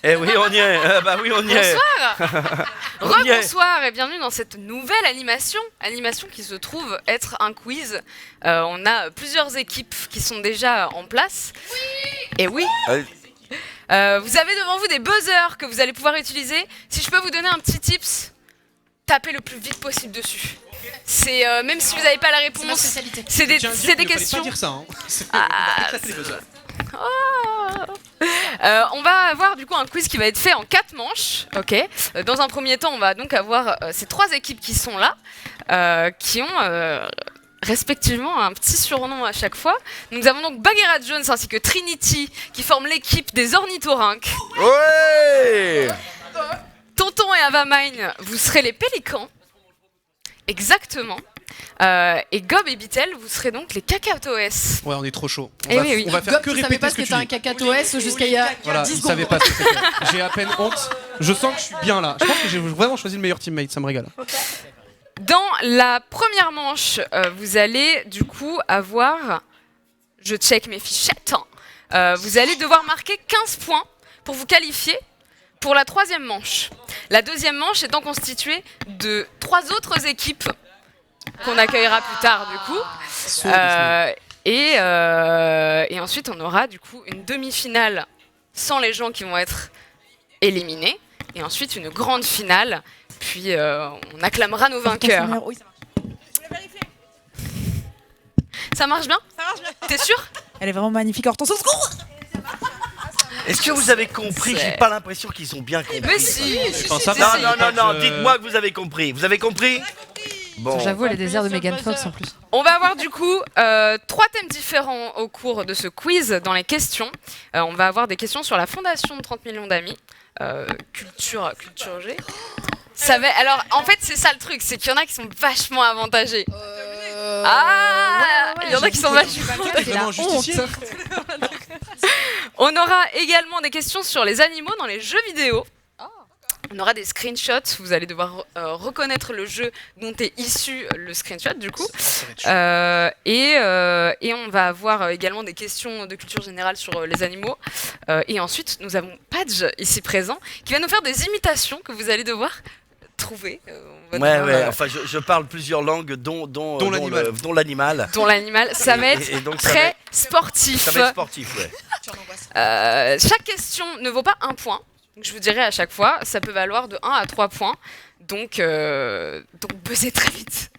Eh oui, on y est. Bah oui, on y est. Bonsoir. On y est. Rebonsoir et bienvenue dans cette nouvelle animation qui se trouve être un quiz. On a plusieurs équipes qui sont déjà en place. Et oui. Vous avez devant vous des buzzers que vous allez pouvoir utiliser. Si je peux vous donner un petit tips, tapez le plus vite possible dessus. C'est même si vous n'avez pas la réponse, c'est des questions. Pas dire ça, hein. On va avoir du coup un quiz qui va être fait en 4 manches. Ok. Dans un premier temps, on va donc avoir ces 3 équipes qui sont là, qui ont respectivement un petit surnom à chaque fois. Nous avons donc Bagheera Jones ainsi que Trinity qui forment l'équipe des ornithorynques. Ouais. Tonton et Avamine, vous serez les pélicans. Exactement. Et Gob et Bitel, vous serez donc les cacatoès. Ouais, on est trop chaud. Oui. On va faire Gob, que tu savais répéter pas ce que que tu t'es un dis. cacatoès jusqu'à il y a Voilà, 10 il secondes. savait pas ce que c'était. J'ai à peine honte. Je sens que je suis bien là. Je pense que j'ai vraiment choisi le meilleur teammate, ça me régale. Dans la première manche, vous allez du coup avoir... Je check mes fichettes. Vous allez devoir marquer 15 points pour vous qualifier pour la 3e manche. La 2e manche étant constituée de 3 autres équipes qu'on accueillera plus tard du coup. Et ensuite on aura du coup une demi-finale sans les gens qui vont être éliminés. Et ensuite une grande finale. Puis on acclamera nos vainqueurs. Oui, ça marche. Ça marche bien? Ça marche bien. T'es sûr? Elle est vraiment magnifique, Hortense, au secours. Est-ce que vous avez compris? J'ai pas l'impression qu'ils ont bien compris. Mais si. Non, dites-moi que vous avez compris. Vous avez compris? Bon. J'avoue, elle est des airs de Megan Fox en plus. On va avoir du coup 3 thèmes différents au cours de ce quiz dans les questions. On va avoir des questions sur la fondation de 30 millions d'amis, culture G. Alors en fait c'est ça le truc, c'est qu'il y en a qui sont vachement avantagés. Il y en a qui sont vachement avantagés. Vraiment justifié. On aura également des questions sur les animaux dans les jeux vidéo. On aura des screenshots, vous allez devoir reconnaître le jeu dont est issu le screenshot du coup. Et on va avoir également des questions de culture générale sur les animaux. Et ensuite, nous avons Padge ici présent qui va nous faire des imitations que vous allez devoir trouver. Enfin je parle plusieurs langues dont l'animal. Dont l'animal. Dont l'animal, ça va être Et donc, très sportif. Ça va être sportif, ouais. Chaque question ne vaut pas 1 point. Donc je vous dirai à chaque fois, ça peut valoir de 1 à 3 points. Donc buzzez très vite.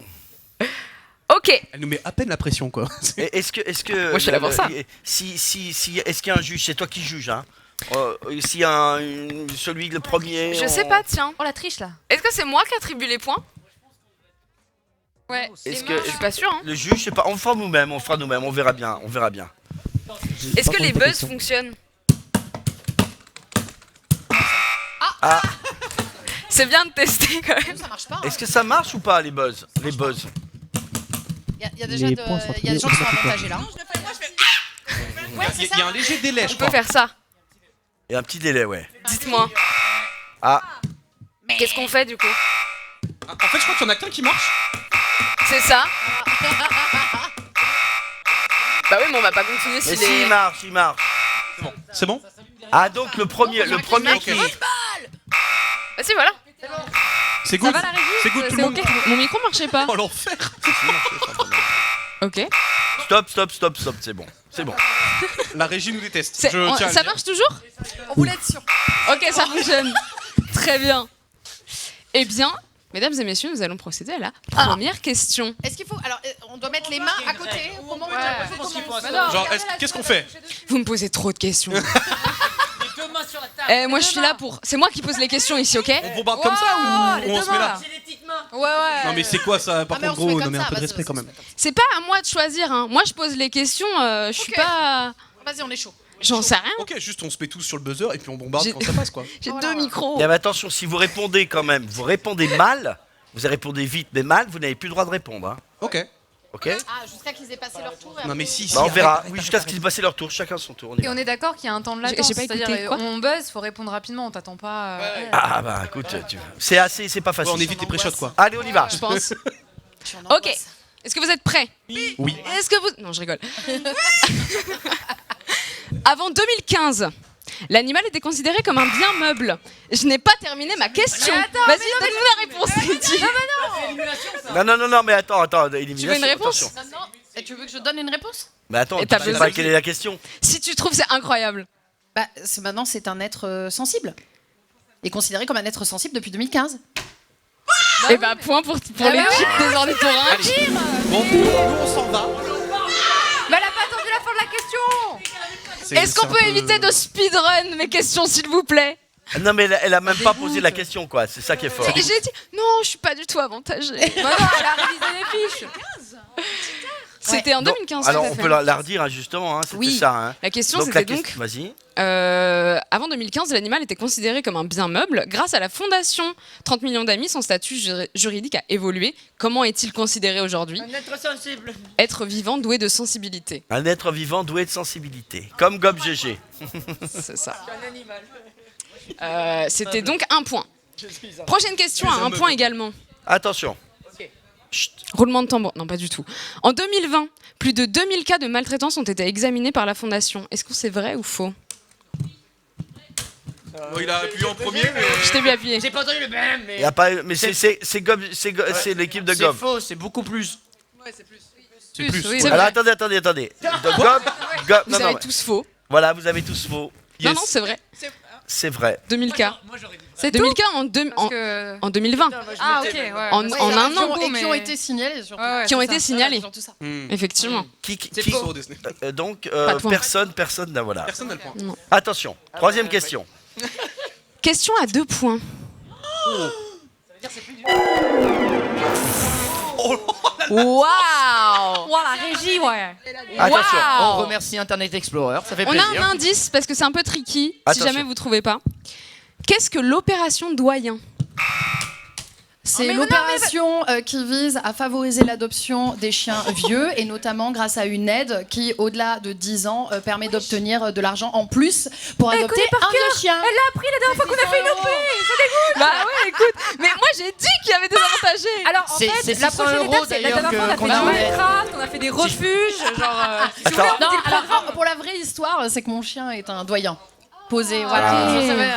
Ok. Elle nous met à peine la pression, quoi. Est-ce que Moi, je suis là pour ça. Si est-ce qu'il y a un juge? C'est toi qui juges, hein? S'il y a celui le premier. Je sais pas, tiens. Oh la triche là. Est-ce que c'est moi qui attribue les points? Ouais. Est-ce Je suis pas sûre. Hein. le juge, je sais pas, on fera nous-mêmes, on verra bien. Est-ce que les buzz fonctionnent? C'est bien de tester quand même. Ça marche pas. Est-ce que ça marche ou pas les buzz? Il y a déjà Les points sont il y a des gens qui sont avantagés là. Il y a un léger délai, je On peut crois. faire ça. Il y a un petit délai, ouais. Dites-moi. Qu'est-ce qu'on fait du coup? En fait, je crois qu'il y en a qu'un qui marche. C'est ça. Bah oui, mais on va pas continuer Mais si si, les... il marche. C'est bon? Ah, donc le premier qui... Bah si, voilà. C'est good. va, la régie C'est good, tout le monde. ok. Mon micro marchait pas. Oh l'enfer. Ok. Stop, c'est bon. La régie nous déteste. Je tiens à le Ça dire. marche toujours? On voulait être sûr. Ok, ça fonctionne. Très bien. Eh bien, mesdames et messieurs, nous allons procéder à la première question. Est-ce qu'il faut alors on doit mettre les mains à côté au moment où tu as posé ton nom. Genre, qu'est-ce qu'on fait? Vous me posez trop de questions. Eh, moi, je suis là pour... C'est moi qui pose les questions ici, ok? On bombarde comme ça ou on se met là? Ouais. Non mais c'est quoi ça? Par Ah, mais contre on se met gros, comme non mais un ça, peu de vas-y, respect vas-y, quand on se même. met comme ça. C'est pas à moi de choisir, hein. Moi, je pose les questions, je suis Ok. pas... Vas-y, on est chaud. J'en sais rien. Ok, juste on se met tous sur le buzzer et puis on bombarde J'ai- quand ça passe quoi. J'ai Voilà. 2 micros. Mais attention, si vous répondez quand même, vous répondez mal, vous répondez vite mais mal, vous n'avez plus le droit de répondre, hein. Ok. Ok? Ah, jusqu'à qu'ils aient passé leur tour. et Non mais après- si, Bah, on arrête, verra. arrête, Oui, arrête, jusqu'à ce qu'ils aient passé leur tour, chacun son tour. Et on est d'accord qu'il y a un temps de latence. J'ai pas écouté, C'est-à-dire, quoi on buzz, faut répondre rapidement, on t'attend pas. Ah bah écoute, c'est pas Ouais, facile. on évite les pré-shots quoi. Allez, on y va. Je pense. Je suis en Ok. angoisse. Est-ce que vous êtes prêts? Oui. Est-ce que vous... Non, je rigole. Avant 2015, L'animal était considéré comme un bien meuble. Je n'ai pas terminé ma question. Vas-y, donne-nous la réponse, Teddy. Non, mais attends, élimination. Tu veux une réponse? attention. Non. Et tu veux que je donne une réponse? Mais attends, Et tu t'as sais besoin pas de- quelle est la question. Si tu trouves, c'est incroyable. Bah, maintenant, c'est un être sensible. Et considéré comme un être sensible depuis 2015. Et bah, point pour l'équipe des ornithorynques. Bon, nous on s'en va. Mais elle a pas attendu la fin de la question. Est-ce qu'on peut éviter de speedrun mes questions, s'il vous plaît? Non, mais elle a même pas posé la question, quoi. C'est ça qui est fort. J'ai dit, non, je suis pas du tout avantagée. Bah non, elle a révisé les fiches. C'était en Donc, 2015. alors, tout à on fait. peut la redire, hein, justement. Hein, c'était Oui. ça. Hein. La question, Donc, c'était la donc... question. Vas-y. Avant 2015, l'animal était considéré comme un bien meuble. Grâce à la fondation 30 millions d'amis, son statut juridique a évolué. Comment est-il considéré aujourd'hui? Un être sensible. Être vivant doué de sensibilité. Un être vivant doué de sensibilité. Comme Gob GG. C'est ça. C'était donc un point. Prochaine question à un point également. Attention. Chut. Roulement de tambour. Non, pas du tout. En 2020, plus de 2000 cas de maltraitance ont été examinés par la fondation. Est-ce que c'est vrai ou faux? Il a appuyé en premier, mais. Je t'ai vu appuyer. J'ai pas entendu le même, mais. Y a pas, mais c'est Gob, c'est l'équipe de C'est Gob. faux, c'est beaucoup plus. C'est plus. oui. C'est Alors vrai. attendez. De Gob, Vous non, avez non, tous faux. voilà, vous avez tous faux. Non, non, c'est vrai. C'est vrai. 2000 cas. C'est 2000 tout. cas en 2020. Ah ok, ouais. En Ouais, un c'est an. un Et mais- qui ont été signalés, surtout. Ouais, ouais, Qui ont c'est été ça. signalés. Surtout ça. Effectivement. Qui, C'est qui- faux, Disney. donc Pas de point. personne n'a voilà. Personne n'a le point. Attention. Troisième question. Question à 2 points. Waouh! Ouah, la régie, ouais. Attention. On Waouh! remercie Internet Explorer, ça fait On a plaisir. un indice parce que c'est un peu tricky si Attention. jamais vous trouvez pas. Qu'est-ce que l'opération Doyen? C'est l'opération qui vise à favoriser l'adoption des chiens vieux et notamment grâce à une aide qui, au-delà de 10 ans, permet d'obtenir de l'argent en plus pour adopter un vieux chien. Elle l'a appris la dernière fois qu'on a fait une OP. Bah ouais, écoute, mais moi j'ai dit qu'il y avait des avantagés. Alors en C'est fait, la 600 prochaine euros, étape, c'est la d'ailleurs, dernière fois on a qu'on fait a du fait. Minecraft, on a fait des refuges, genre. Attends. Non, alors, pour la vraie histoire, c'est que mon chien est un doyen. Posé, voilà. Ah. Je savais,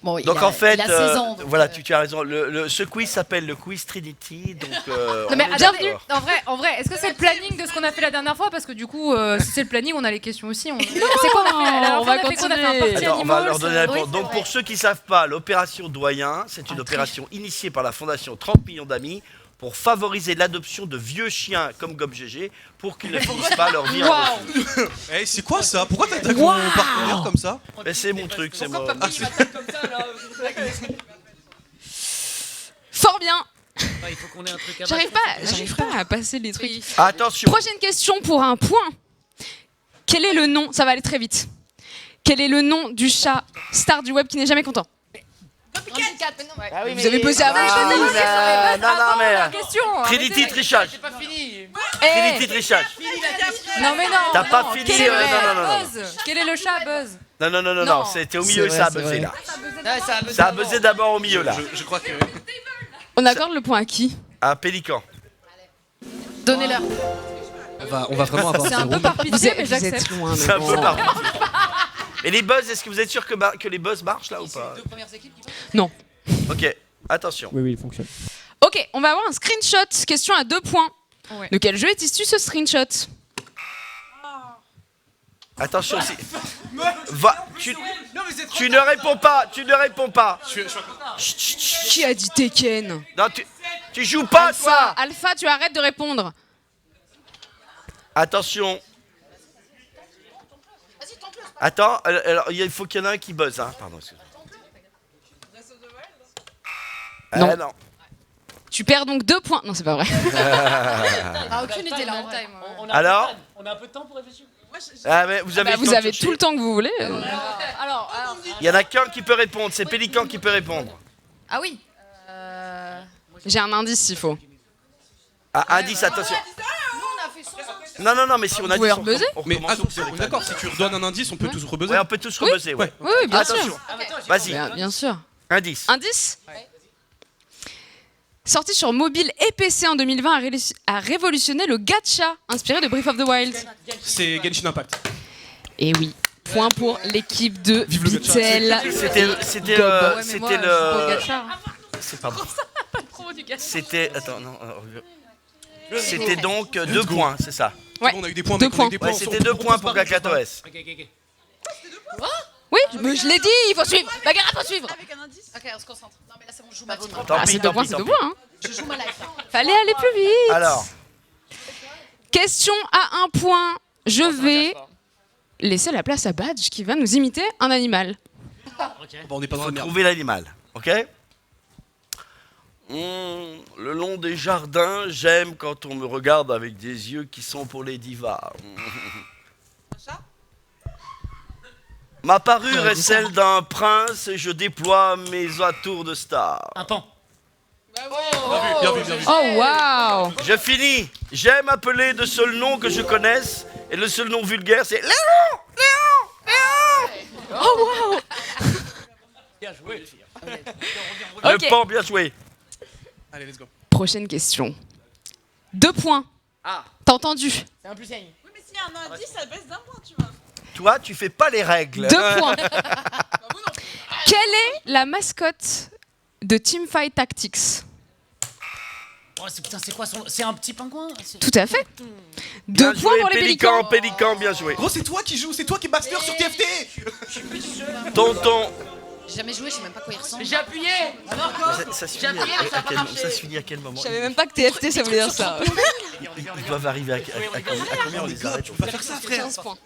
bon, Donc il a, en fait, il a 16 ans. donc, voilà, tu as raison. Ce quiz s'appelle le quiz Trinity. Donc, Non mais on est attendez, d'accord. en vrai, est-ce que c'est le planning de ce qu'on a fait la dernière fois? Parce que du coup, si c'est le planning, on a les questions aussi. C'est quoi on a fait? La dernière on fois, va on a fait quoi? On a fait un continuer. parti Attends, on va animal. leur donner la réponse. oui, Donc, c'est pour vrai. ceux qui ne savent pas, l'opération Doyen, c'est une opération initiée par la Fondation 30 millions d'amis pour favoriser l'adoption de vieux chiens comme Gob GG pour qu'ils ne finissent pas leur vie en refuge. Eh, c'est quoi ça? Pourquoi t'attaques mon partenaire comme ça? Mais c'est mon truc, c'est moi. Fort bien. Il faut qu'on ait un truc à J'arrive pas à passer les trucs. Attention. Prochaine question pour un point. Quel est le nom? Ça va aller très vite. Quel est le nom du chat star du web qui n'est jamais content? Vous avez posé avant. Non, mais. Question. Trinity trichage. C'est pas fini. Trinity trichage. Non mais non. T'as pas non. fini, Quel est non. Buzz? Quel est le chat Buzz? Non, c'était au milieu, C'est ça a vrai, buzzé c'est là. Ah, Ça a buzzé d'abord au milieu là. Je crois que. On accorde le point à qui? Un pélican. Donnez-leur. On va vraiment avoir C'est un zéro. peu par Vous pitié, mais êtes j'accepte. loin. mais C'est un bon. peu par Et les buzz, est-ce que vous êtes sûr que les buzz marchent là ou pas? Non. Ok, attention. Oui, il fonctionne. Ok, on va avoir un screenshot. Question à 2 points. Ouais. De quel jeu est issu ce screenshot? Attention aussi. Tu ne réponds pas, tu ne réponds pas. Qui a dit Tekken? Non, tu joues pas ça. Alpha, tu arrêtes de répondre. Attention. Attends, alors il faut qu'il y en ait un qui buzz. Hein. Pardon, excuse-moi. Non. Non. Tu perds donc 2 points. Non, c'est pas vrai. Ah, aucune idée là en vrai. Alors On a un peu de temps pour réfléchir. mais vous avez, Bah, le vous temps de avez chercher. tout le temps que vous voulez. Alors. Il y en a qu'un qui peut répondre, c'est Pélican qui peut répondre. Ah oui. J'ai un indice s'il faut. Ah, indice, attention. Non, mais si on a pouvez dit rebuzzer Mais recommence. attends, d'accord, si tu redonnes un indice, on peut tous rebuzzer. Ouais, on peut tous rebuzzer, ouais. Oui, oui, bien Attention, sûr. vas-y, Bien sûr. indice. Indice. Sorti sur mobile et PC en 2020, a révolutionné le gacha inspiré de Breath of the Wild. C'est Genshin Impact. Et oui. Point pour l'équipe de Vive le gacha. Vitel. C'était Gob. Ouais, mais c'était moi, je suis pas au le. gacha, hein. C'est pas bon. Promo du gacha. C'était. Attends, non. C'était donc 2 go. points, c'est ça. Ouais. On a eu des points. Deux mec, on a eu points. des Ouais, points. c'était On 2 peut points se pour barrer, Gakatoès. Oui, mais je l'ai dit, il faut suivre. Bagarre, faut suivre. Ok, on se concentre. Non, mais là, c'est bon, je joue ma team. Tant Ah, pis, c'est 2 tant points, pis, c'est tant 2 pis. points. Hein. Je joue ma life. Fallait aller plus vite. Alors, Question à 1 point. Je vais laisser la place à Badge qui va nous imiter un animal. Bon, on n'est pas dans faut la merde. trouver l'animal, ok? Le long des jardins, j'aime quand on me regarde avec des yeux qui sont pour les divas. Ma parure est celle d'un prince et je déploie mes atours de star. Un pan. Bien vu, bien vu. Oh waouh. Je finis. J'aime appeler de seul nom que je connaisse et le seul nom vulgaire c'est Léon. Oh waouh. Bien joué, les filles. Ok. Le pan, bien joué. Allez, let's go. Prochaine question. 2 points. Ah, T'as entendu? c'est un plus saigne. Oui, mais s'il y a un indice, ça baisse d'un point, tu vois. Toi, tu fais pas les règles. 2 points. Quelle est la mascotte de Teamfight Tactics? Oh, putain, c'est quoi son. C'est un petit pingouin. Tout à fait. 2 Bien points joué, pour les Pélican, pélicans. Pélican, bien joué. Gros, c'est toi qui joues, c'est toi qui es master sur TFT. Tonton. J'ai jamais joué, je sais même pas quoi il ressemble. J'ai appuyé. Ça se J'ai finit appuyé, ça a pas marché. ça se finit à quel moment? Je savais même pas que TFT ça voulait dire ça. Ils doivent arriver à combien on les arrête? On va faire ça, frère. 15 points.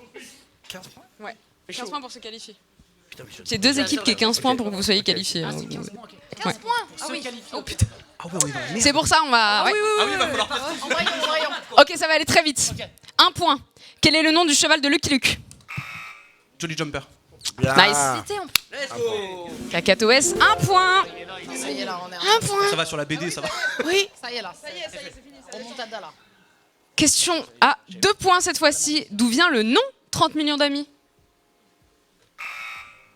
15 points? Ouais. 15 points pour se qualifier. Putain, mais je- J'ai 2 équipes qui est 15 points pour que vous soyez qualifiés. hein. 15 points, ok. 15 points. Ah oui. Oh putain. Ah ouais, on est dans la merde. C'est pour ça on va. Ouais. Ah oui, il va falloir faire ça. Envoyons. Ok, ça va aller très vite. 1 point. Quel est le nom du cheval de Lucky Luke? Jolly Jumper. Bien. Nice. C'était, Kakatoès, 1 point. ça y est là, on est. 1 point. Ça va sur la BD, ça va. Oui. Ça y est là. On monte à là. Question à 2 points cette fois-ci. D'où vient le nom 30 millions d'amis?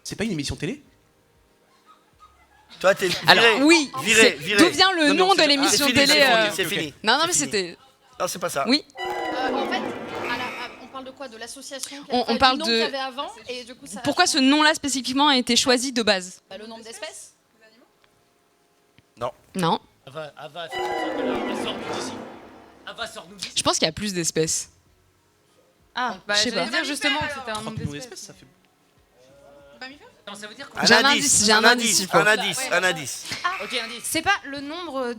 C'est pas une émission télé? Toi, t'es viré. Alors oui, Viré, c'est- viré. d'où vient le Non, nom non, de c'est- l'émission c'est fini, télé c'est fini, euh, c'est fini. Non, non, mais C'est c'était. Non, c'est pas ça. Oui. En fait, on parle de quoi? De l'association On parle du nom de- qu'il y avait avant et du coup ça. Pourquoi ce nom-là spécifiquement a été choisi de base? Bah, le nombre d'espèces. Non. Ava, sors-nous d'ici. Ava, sors-nous d'ici. Je pense qu'il y a plus d'espèces. Ah, bah Je sais j'allais pas. dire justement que c'était un 30 nombre millions d'espèces. d'espèces, ça fait. Non, ça veut dire Un J'ai un indice, j'ai un indice, il faut. un indice, un indice. Ok, indice. C'est pas le nombre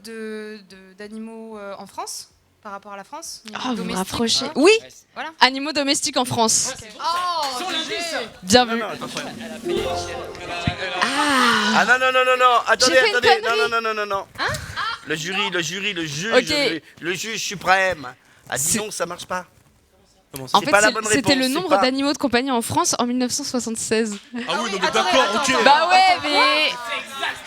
d'animaux en France par rapport à la France? Ah, vous me Domestique, rapprochez. quoi. Oui. Voilà. Animaux domestiques en France. Son indice. Bien Non, vu. non, attention. Ah. Ah non, non, non, non, non. Attendez, J'ai fait une attendez. Non, connerie. non, non, non, non, non. Le jury, le juge, Ok. le juge suprême. Ah, dis donc, ça marche pas. Comment ça? En C'est fait, pas la bonne c'était réponse, le c'est nombre pas- d'animaux de compagnie en France en 1976. Ah oui, non, mais attendez, d'accord, attends, ok. attends. Bah ouais,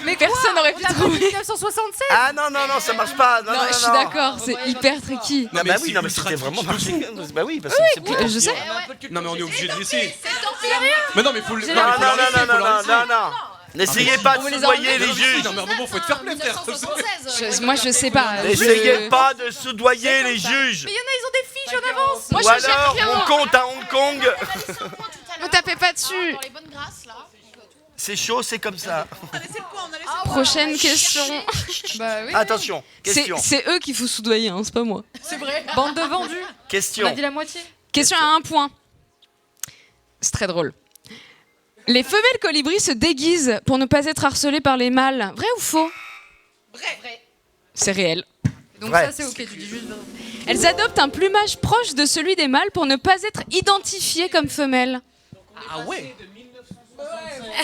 mais personne n'aurait pu On a pas dit trouver. 1976. Ah non, non, non, ça marche pas. Non, Non, non, je non, suis non. d'accord, c'est hyper tricky. Ah bah oui, non, mais c'est c'était vraiment ultra marché. Bah oui, parce que c'est plus. Je sais. Non, mais on est obligé de laisser. Mais non, mais faut le. Non, non, non, non, non, non, non, non. N'essayez pas de vous les soudoyer enlevez, les juges. Non, mais à un moment, faut être fair play, frère. 1976. Moi, je sais pas. N'essayez pas de soudoyer les juges. Mais il y en a, ils ont des fiches en avance. Moi, Ou je gère alors, rien. on compte à Hong Kong. Me tapez pas dessus. Dans les bonnes grâces là. C'est chaud, c'est comme ça. On a laissé le point, on a laissé Ah le ouais. Prochaine question. Bah oui. Attention, question. C'est eux qu'il faut soudoyer, hein, c'est pas moi. C'est vrai. Bande de vendus. On a Question. dit la moitié. Question à 1 point. C'est très drôle. Les femelles colibris se déguisent pour ne pas être harcelées par les mâles. Vrai ou faux? Vrai. C'est réel. Donc Vrai. ça c'est ok, tu dis juste. Elles adoptent un plumage proche de celui des mâles pour ne pas être identifiées comme femelles. Ah ouais. Au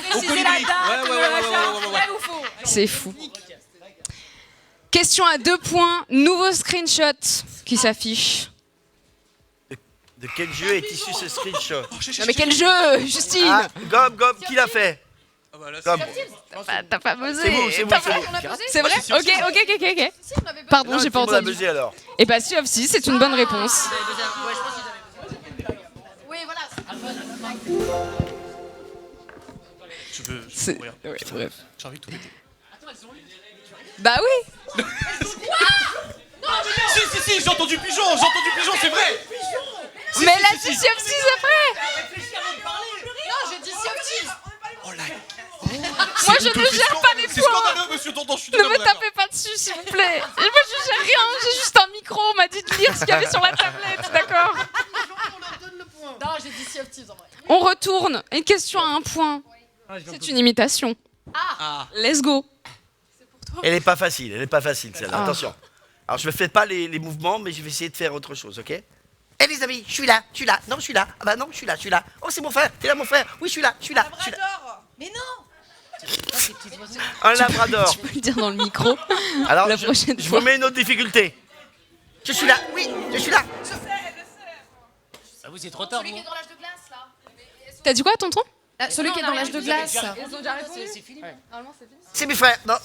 Précisez colibri. la Ouais, date, ouais, ouais, ouais, ouais. vrai ou faux? C'est fou. Question à 2 points. Nouveau screenshot qui s'affiche. De quel jeu est issu ce screenshot? Non mais quel jeu, Justine? Ah, Gob, Gob, qui l'a fait? Ah bah là, Gob. Bah, t'as pas buzzé. C'est vous, c'est vous, T'as c'est pas- vous. On a buzzé. C'est vrai? si, si, si. Ok. Si, on avait buzzé. Pardon, Non, j'ai pas tout le monde a entendu. buzzé alors. Et bah si, si, c'est une bonne réponse. Oui, voilà. je veux. C'est- Regarde, ouais, putain, bref. j'ai envie de tout péter. Bah oui. Si, j'ai entendu pigeon, c'est vrai. Mais la CCF6 après. Moi, je ne gère pas les C'est points. scandaleux, monsieur Tonton, je suis Ne me totalement d'accord. tapez pas dessus, s'il vous plaît. Et moi, je gère rien. J'ai juste un micro. On m'a dit de lire ce qu'il y avait sur la tablette, d'accord? Non, j'ai dit Sea of Thieves en vrai. On retourne. Une question à un point. C'est une imitation. Let's go. Elle est pas facile, celle-là. Ah. Attention. Alors je ne fais pas les mouvements, mais je vais essayer de faire autre chose, ok? Eh les amis, je suis là, non, je suis là. Ah bah non, je suis là. Oh, c'est mon frère, t'es là mon frère. Oui, je suis là. Labrador. Mais non. Un labrador. Tu peux le dire dans le micro. Alors, La prochaine je fois. vous mets une autre difficulté. Je suis là, oui, je suis là. Ah oui, c'est trop tard. Celui qui est dans l'âge de glace là. T'as dit quoi, tonton? Celui qui est dans l'âge de glace. C'est fini. C'est mes frères. Non,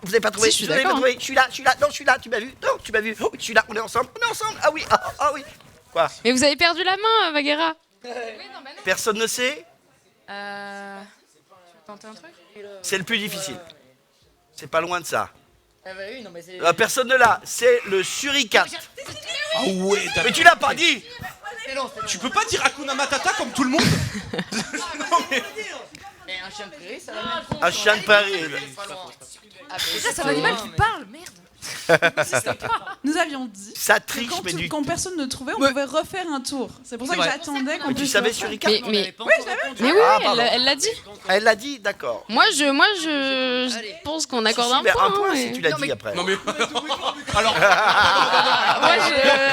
vous n'avez pas trouvé. Si, je suis Vous avez pas d'accord, trouvé. Je suis là. Non, je suis là. Tu m'as vu? Non, tu m'as vu. Oh, je suis là. On est ensemble. Ah oui. Ah oui. Quoi? Mais vous avez perdu la main, Bagheera. Personne ne sait? Tu veux tenter un truc? C'est le plus difficile. C'est pas loin de ça. Ah bah oui, non mais c'est... Personne ne l'a. C'est le suricate. Ah ouais, Mais tu l'as pas dit. tu peux pas dire Hakuna Matata comme tout le monde. Non mais... Et un chien de prairie, ça va. Un chien de prairie. C'est un animal qui parle, merde. Nous avions dit Ça que triche, mais du. quand personne ne trouvait, on pouvait refaire un tour. C'est pour ça que C'est vrai. j'attendais qu'on Mais tu puisse savais le refaire. suricate? Mais Oui, je l'avais. oui, Ah, oui, pardon. elle l'a dit. Elle l'a dit, d'accord. Moi, je pense qu'on accorde un Mais point. un point hein, si mais- tu l'as dit après. Non mais... Alors, Moi,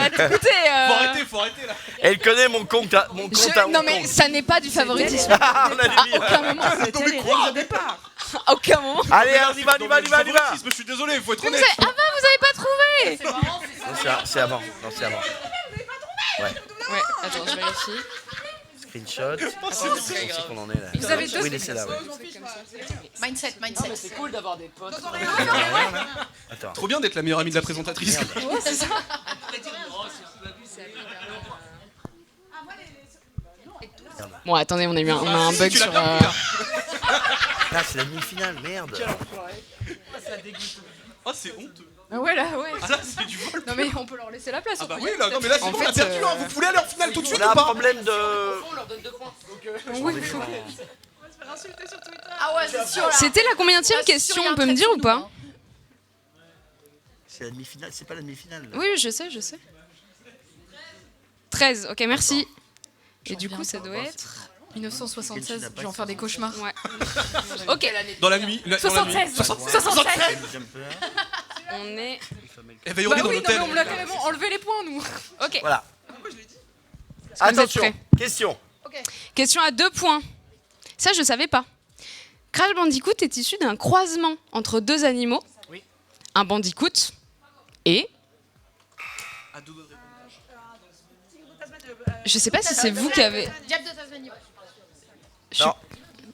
écoutez, faut arrêter là. Elle connaît mon compte à Hong non mais Kong. ça n'est pas du favoritisme. Ah, on a À mis. aucun moment. C'était les règles de départ. À aucun moment. Allez, on y va. Je suis désolé, faut être Mais vous honnête. avez... Ah bah vous avez pas trouvé. Non, c'est avant. Non, c'est avant. Ouais, attends, je vérifie. Screenshot. C'est qu'on en est là. Vous avez deux Oui, laissez-la, ouais. Mindset. C'est cool d'avoir des potes. Attends. Trop bien d'être la meilleure amie de la présentatrice. Bon, attendez, on a eu un, on a un bug Tu l'as sur. pas pris, là. Ah, c'est la demi-finale, merde. Oh, c'est honteux. Ah ouais, là, ouais. Ah là, c'est du vol. Non, mais on peut leur laisser la place. Ah on bah peut oui, y là, aller, non mais là, En sinon on a fait, perdu, hein. Vous voulez aller en finale tout de suite On a ou un pas? problème de. On leur donne 2 points. Ah ouais, c'est sûr là. C'était la combienième question, on peut me dire ou pas? C'est la demi-finale, c'est pas la demi-finale. là. Oui, je sais. 13, ok, merci. Et du coup, ça doit être. 1976, je vais en faire des cauchemars. Ouais. Ok, Dans la nuit. 76 Jumper. on est. Elle va Bah hurler dans oui, non, mais on l'hôtel. me l'a carrément enlevé les points, nous. Ok. Voilà. que vous êtes Attention, prêts? question. Question à 2 points. Ça, je savais pas. Crash Bandicoot est issu d'un croisement entre 2 animaux. Oui. Un bandicoot et. Je sais pas si c'est vous qui avez. Diable de Tasmanie.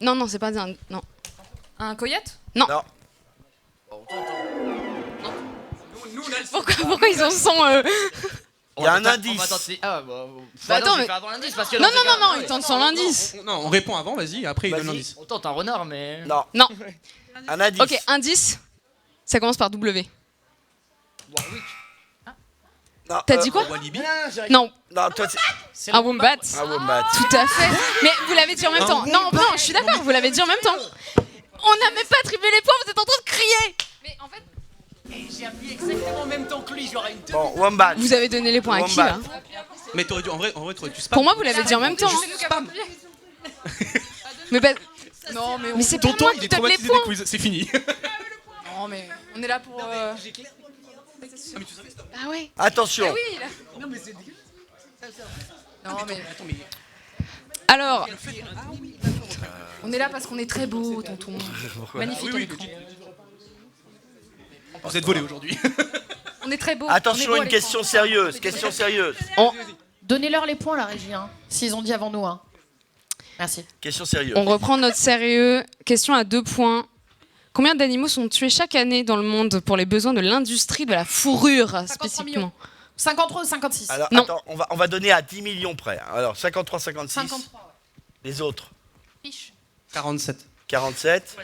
Non. Non, c'est pas un. Non. Un coyote? Non. Pourquoi ils en sont. Il y a un On va indice. tenter. Ah bah. Bah, attends, non, je vais mais- faire avant l'indice parce que. Non, dans ces cas- non, il tente son indice. Non, on répond avant, vas-y, après il donne Vas-y. l'indice. On tente un renard, mais. Non. Non. Un indice. Ok, indice. Ça commence par W. Warwick. Non, T'as dit quoi? Walibi. Non, Non, toi, c'est C'est un wombat. un wombat. Tout à fait. Mais vous l'avez dit en même temps. Non, je suis d'accord, vous l'avez dit en même temps. On n'a même pas attribué les points, vous êtes en train de crier. Mais en fait, J'ai appuyé exactement en même temps que lui, j'aurais une Bon, wombat. Vous avez donné les points à qui là? Mais t'aurais dû, en vrai, t'aurais dû spam. Pour moi, vous l'avez dit en même temps. hein. c'est nous qui avons appuyé. Mais bah, Non, mais mais c'est pas Tonton, moi il qui est donne les traumatisé des points. quiz, c'est fini. Non, mais on est là pour. Ah ouais. Attention. Oui, là. Non, mais Alors, on est là parce qu'on est très beau, tonton. Magnifique. Oui, avec vous. Vous êtes volé aujourd'hui. On est très beau. Attention, une question sérieuse. Question sérieuse. Donnez-leur les points, la régie, hein, s'ils ont dit avant nous. Hein. Merci. Question sérieuse. on reprend notre sérieux. Question à 2 points. Combien d'animaux sont tués chaque année dans le monde pour les besoins de l'industrie de la fourrure spécifiquement? 53 ou 56? Alors, Non. attends, on va donner à 10 millions près. Alors, 53, 56. 53, Les autres. Piche. 47. 47.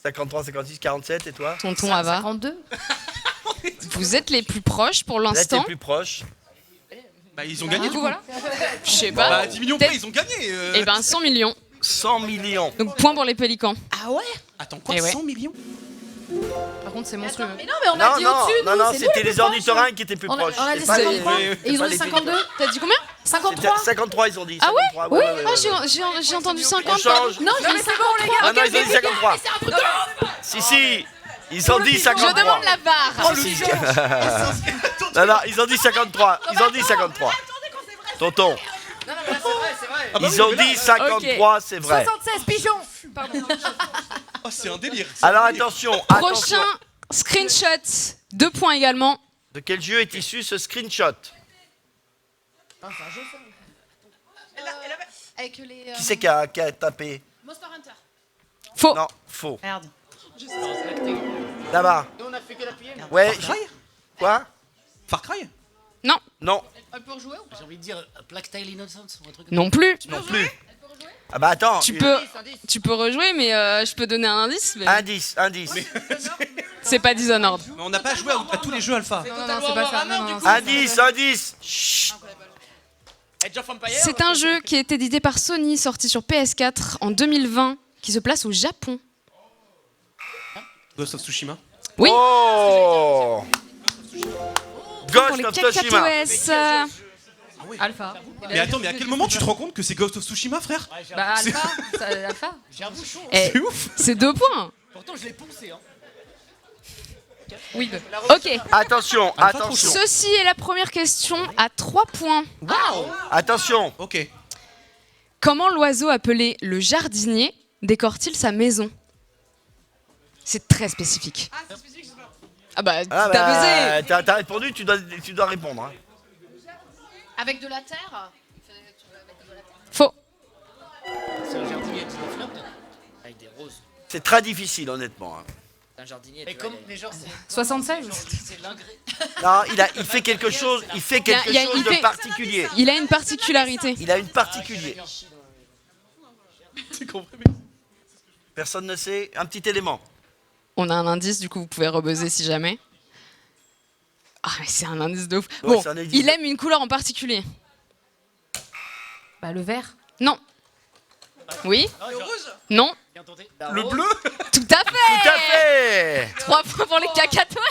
53, 56, 47. Et toi? Tonton Ava. 52? Vous êtes les plus proches pour Là, t'es l'instant. plus proche. Bah ils ont gagné Du du coup, coup. voilà. Je sais Bah pas. 10 millions près, ils ont gagné. Eh ben 100 millions. 100 millions. Donc point pour les pélicans. Ah ouais? Attends, quoi, Eh ouais. 100 millions? Par contre, c'est monstrueux. Mais non, mais on a dit au-dessus. Non, nous, non, c'est nous c'était les les plus proches. ornithorynques qui étaient plus On a, proches. on a dit C'est pas les- 53. oui, Et ils pas ont dit les 52. T'as dit combien? 53. 53, ils ont dit. Ah ouais? 53, Oui, ouais, ah, ouais. j'ai entendu On 50. change. Non, j'ai dit 53. Non, non, ils ont dit 53. Si, ils ont dit Je 53. demande la barre. Si, si. Non, non, ils ont dit 53. Ils ont dit 53. Tonton. Ils ont dit 53, c'est vrai. 76 pigeons. Pardon. Oh, c'est un délire. Alors attention, attention. Prochain screenshot. 2 points également. De quel jeu est issu ce screenshot? Avec les. Qui c'est qui a tapé? Monster Hunter. Faux. Non, faux. Merde. Là-bas. Nous, on a fait que l'appuyer. Ouais. Far Cry? Quoi? Non, Far Cry? Non, Elle peut rejouer ou pas? J'ai envie de dire Plague Tale Innocence ou un truc. non plus. non plus. Ah bah attends. Tu peux rejouer, mais je peux donner un indice. Mais Indice. c'est pas Dishonored. Mais on n'a pas joué à tous les jeux alpha. Non, non, c'est pas ça. Non, non, c'est- Indice. Chut. Age of Empires. C'est un jeu qui est édité par Sony, sorti sur PS4 en 2020, qui se place au Japon. Ghost of Tsushima. Oui. Oh. Pour Ghost les of Tsushima. cacatoès. Alpha. Mais attends, mais à quel moment tu te rends compte que c'est Ghost of Tsushima, frère? Bah, Alpha. Alpha. J'ai un bouchon. Eh, C'est ouf. c'est 2 points. Pourtant, je l'ai poncé. Hein. Oui. Ok. Attention. Ceci est la première question à 3 points. Attention. Ok. Comment l'oiseau appelé le jardinier décore-t-il sa maison? C'est très spécifique. Ah bah, Ah t'as buzzé. t'as répondu, tu dois répondre. Hein. Avec de la terre. Faux. C'est un jardinier avec des fleurs, avec des roses. C'est très difficile, honnêtement. Hein. C'est un jardinier. Mais comme les gens, 76. c'est l'ingré. Non, il fait quelque chose. Il fait quelque chose de particulier. Il a une particularité. Il a une particulier. C'est compris. Personne ne sait. Un petit élément. On a un indice, du coup, vous pouvez rebuzzer si jamais. Ah, mais c'est un indice de ouf. Ouais, Bon, c'est un indice. il aime une couleur en particulier. Bah, le vert. Non. Oui. Non. Bien tenté. Le bleu? Tout à fait. Tout à fait. 3 points pour les cacatoès.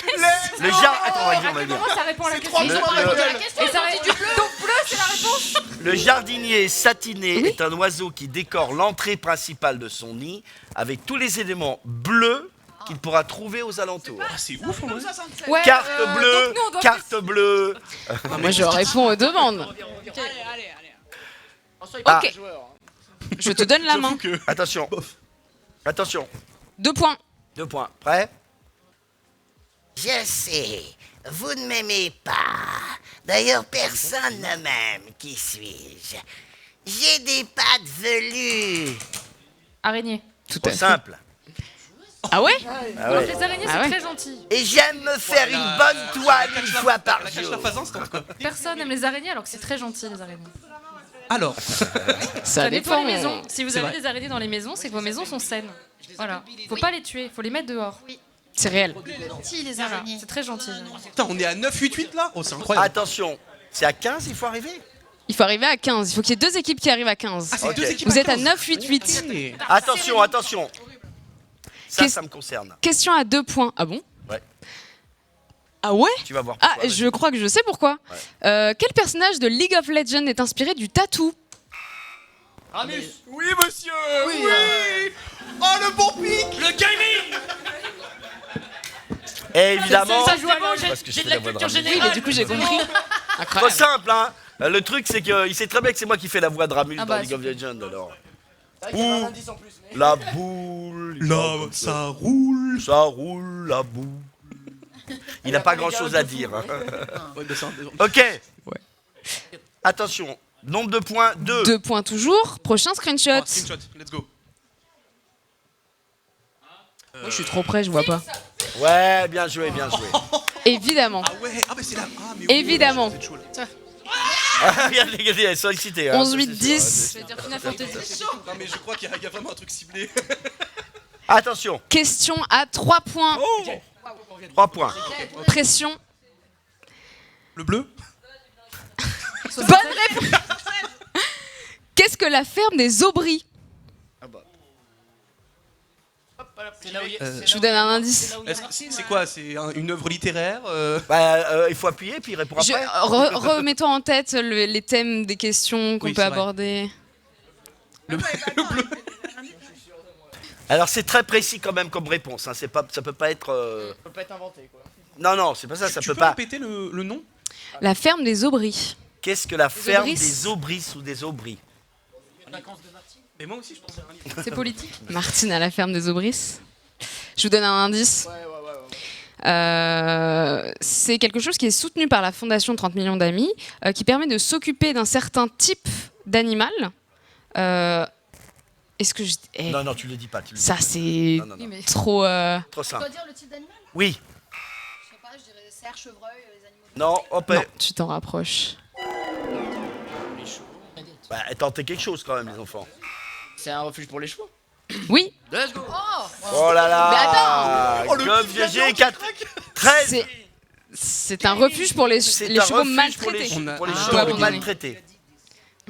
Le jardin. Attends, on va dire, on va dire. Comment ça répond à la question? Le- Et ça répond du bleu. Donc bleu, c'est la réponse. Le jardinier satiné est un oiseau qui décore l'entrée principale de son nid avec tous les éléments bleus qu'il pourra trouver aux alentours. Ah, c'est ouf, en vrai. Ouais, Carte donc bleue, nous, on doit carte bleue. Moi, je réponds aux demandes. Ah. Ok. Je te donne la main. Attention. Attention. 2 points. 2 points. Prêt? Je sais, vous ne m'aimez pas. D'ailleurs, personne ne m'aime. Qui suis-je? J'ai des pattes velues. Araignée. Tout Trop à fait. simple. Ah ouais? Ah ouais. Les araignées, Ah c'est ouais. très gentil. Et j'aime me faire une bonne toile une fois par La cache jour. la phase instant, quoi. Personne n'aime les araignées alors que c'est très gentil, les araignées. Alors, Ça nettoie dépend. les maisons. Si vous C'est avez vrai. des araignées dans les maisons, c'est que vos maisons sont saines. Voilà. Faut pas les tuer, faut les mettre dehors. C'est réel. Gentil, les Voilà. araignées. C'est très gentil. putain, on est à 9-8-8 là? Oh, c'est incroyable. Attention. C'est à 15, il faut arriver. Il faut arriver à 15. Il faut qu'il y ait 2 équipes qui arrivent à 15. Ah, c'est Ok. deux équipes Vous êtes à 15. 9-8-8. Ok. Attention, attention. Ça, Qu'est-ce- ça me concerne. Question à 2 points. Ah bon? Ouais. Ah ouais? Tu vas voir. Ah, pourquoi, je crois que je sais pourquoi. Quel personnage de League of Legends est inspiré du tatou? Ramus. Oui, monsieur! Oui! Oh, le bon pic! Le gaming. Et évidemment, Ça joue à l'ange. parce que je J'ai fais de la la voix de culture Ramus. générale. Du coup, j'ai compris. trop Incroyable. simple, hein. Le truc, c'est qu'il sait très bien que c'est moi qui fais la voix de Ramus Ah dans bah, League of Legends, alors. Il y a un indice en plus. mais- La boule. Là, ça roule. Ça roule, la boule. Il n'a pas grand-chose à dire. Hein. Ouais, bah, ça, Ok. Attention. Nombre de points, 2. 2 points toujours. Prochain screenshot. oh, screenshot, let's go. Moi, je suis trop près, je vois pas. Ouais, bien joué, bien joué. Évidemment. Ah ouais, ah bah c'est là. Ah, mais Évidemment. c'est chaud, là. Ah, regardez, regardez, elle est sollicitée. hein, 11, ça, 8, c'est 10. sûr, hein, dire Final Fantasy. Non, mais je crois qu'il y a vraiment un truc ciblé. Attention. Question à 3 points. 3 points. Pression. Le bleu? Bonne réponse. Qu'est-ce que la ferme des Aubry? C'est là où il y a- Euh, c'est Je là vous où il y donne a- un indice. c'est là où il y a Est-ce que Martine, c'est quoi? C'est une œuvre littéraire Il faut appuyer, puis il répond Je- après. Remets-toi en tête les thèmes des questions qu'on Oui, peut c'est vrai. aborder. Alors c'est très précis quand même comme réponse. Hein. C'est pas, ça peut pas être. Ça peut pas être inventé, quoi. Non, c'est pas ça. Ça Tu peut peux pas. répéter le nom? La ferme des Aubry. Qu'est-ce que la ferme Aubris. des Aubris ou des Aubry? Vacances de Martine. Mais moi aussi, je pensais à un livre. C'est politique. Martine à la ferme des Aubris. Je vous donne un indice. C'est quelque chose qui est soutenu par la Fondation 30 millions d'amis, qui permet de s'occuper d'un certain type d'animal. Est-ce que je... eh, Non, tu le dis pas. Tu le dis ça, pas. c'est Non, Oui, mais... trop... trop Tu simple. dois dire le type d'animal? Oui. Je sais pas, je dirais cerf, chevreuil, les animaux. Non, hop. Non, tu t'en rapproches. Bah, tentez quelque chose quand même, les enfants. C'est un refuge pour les chevaux. Oui, Let's go. Oh là là. Mais attends. Gob GG 4. 13. c'est un refuge pour les C'est les un chevaux refuge maltraités. pour les Ah, chevaux abandonnés. maltraités.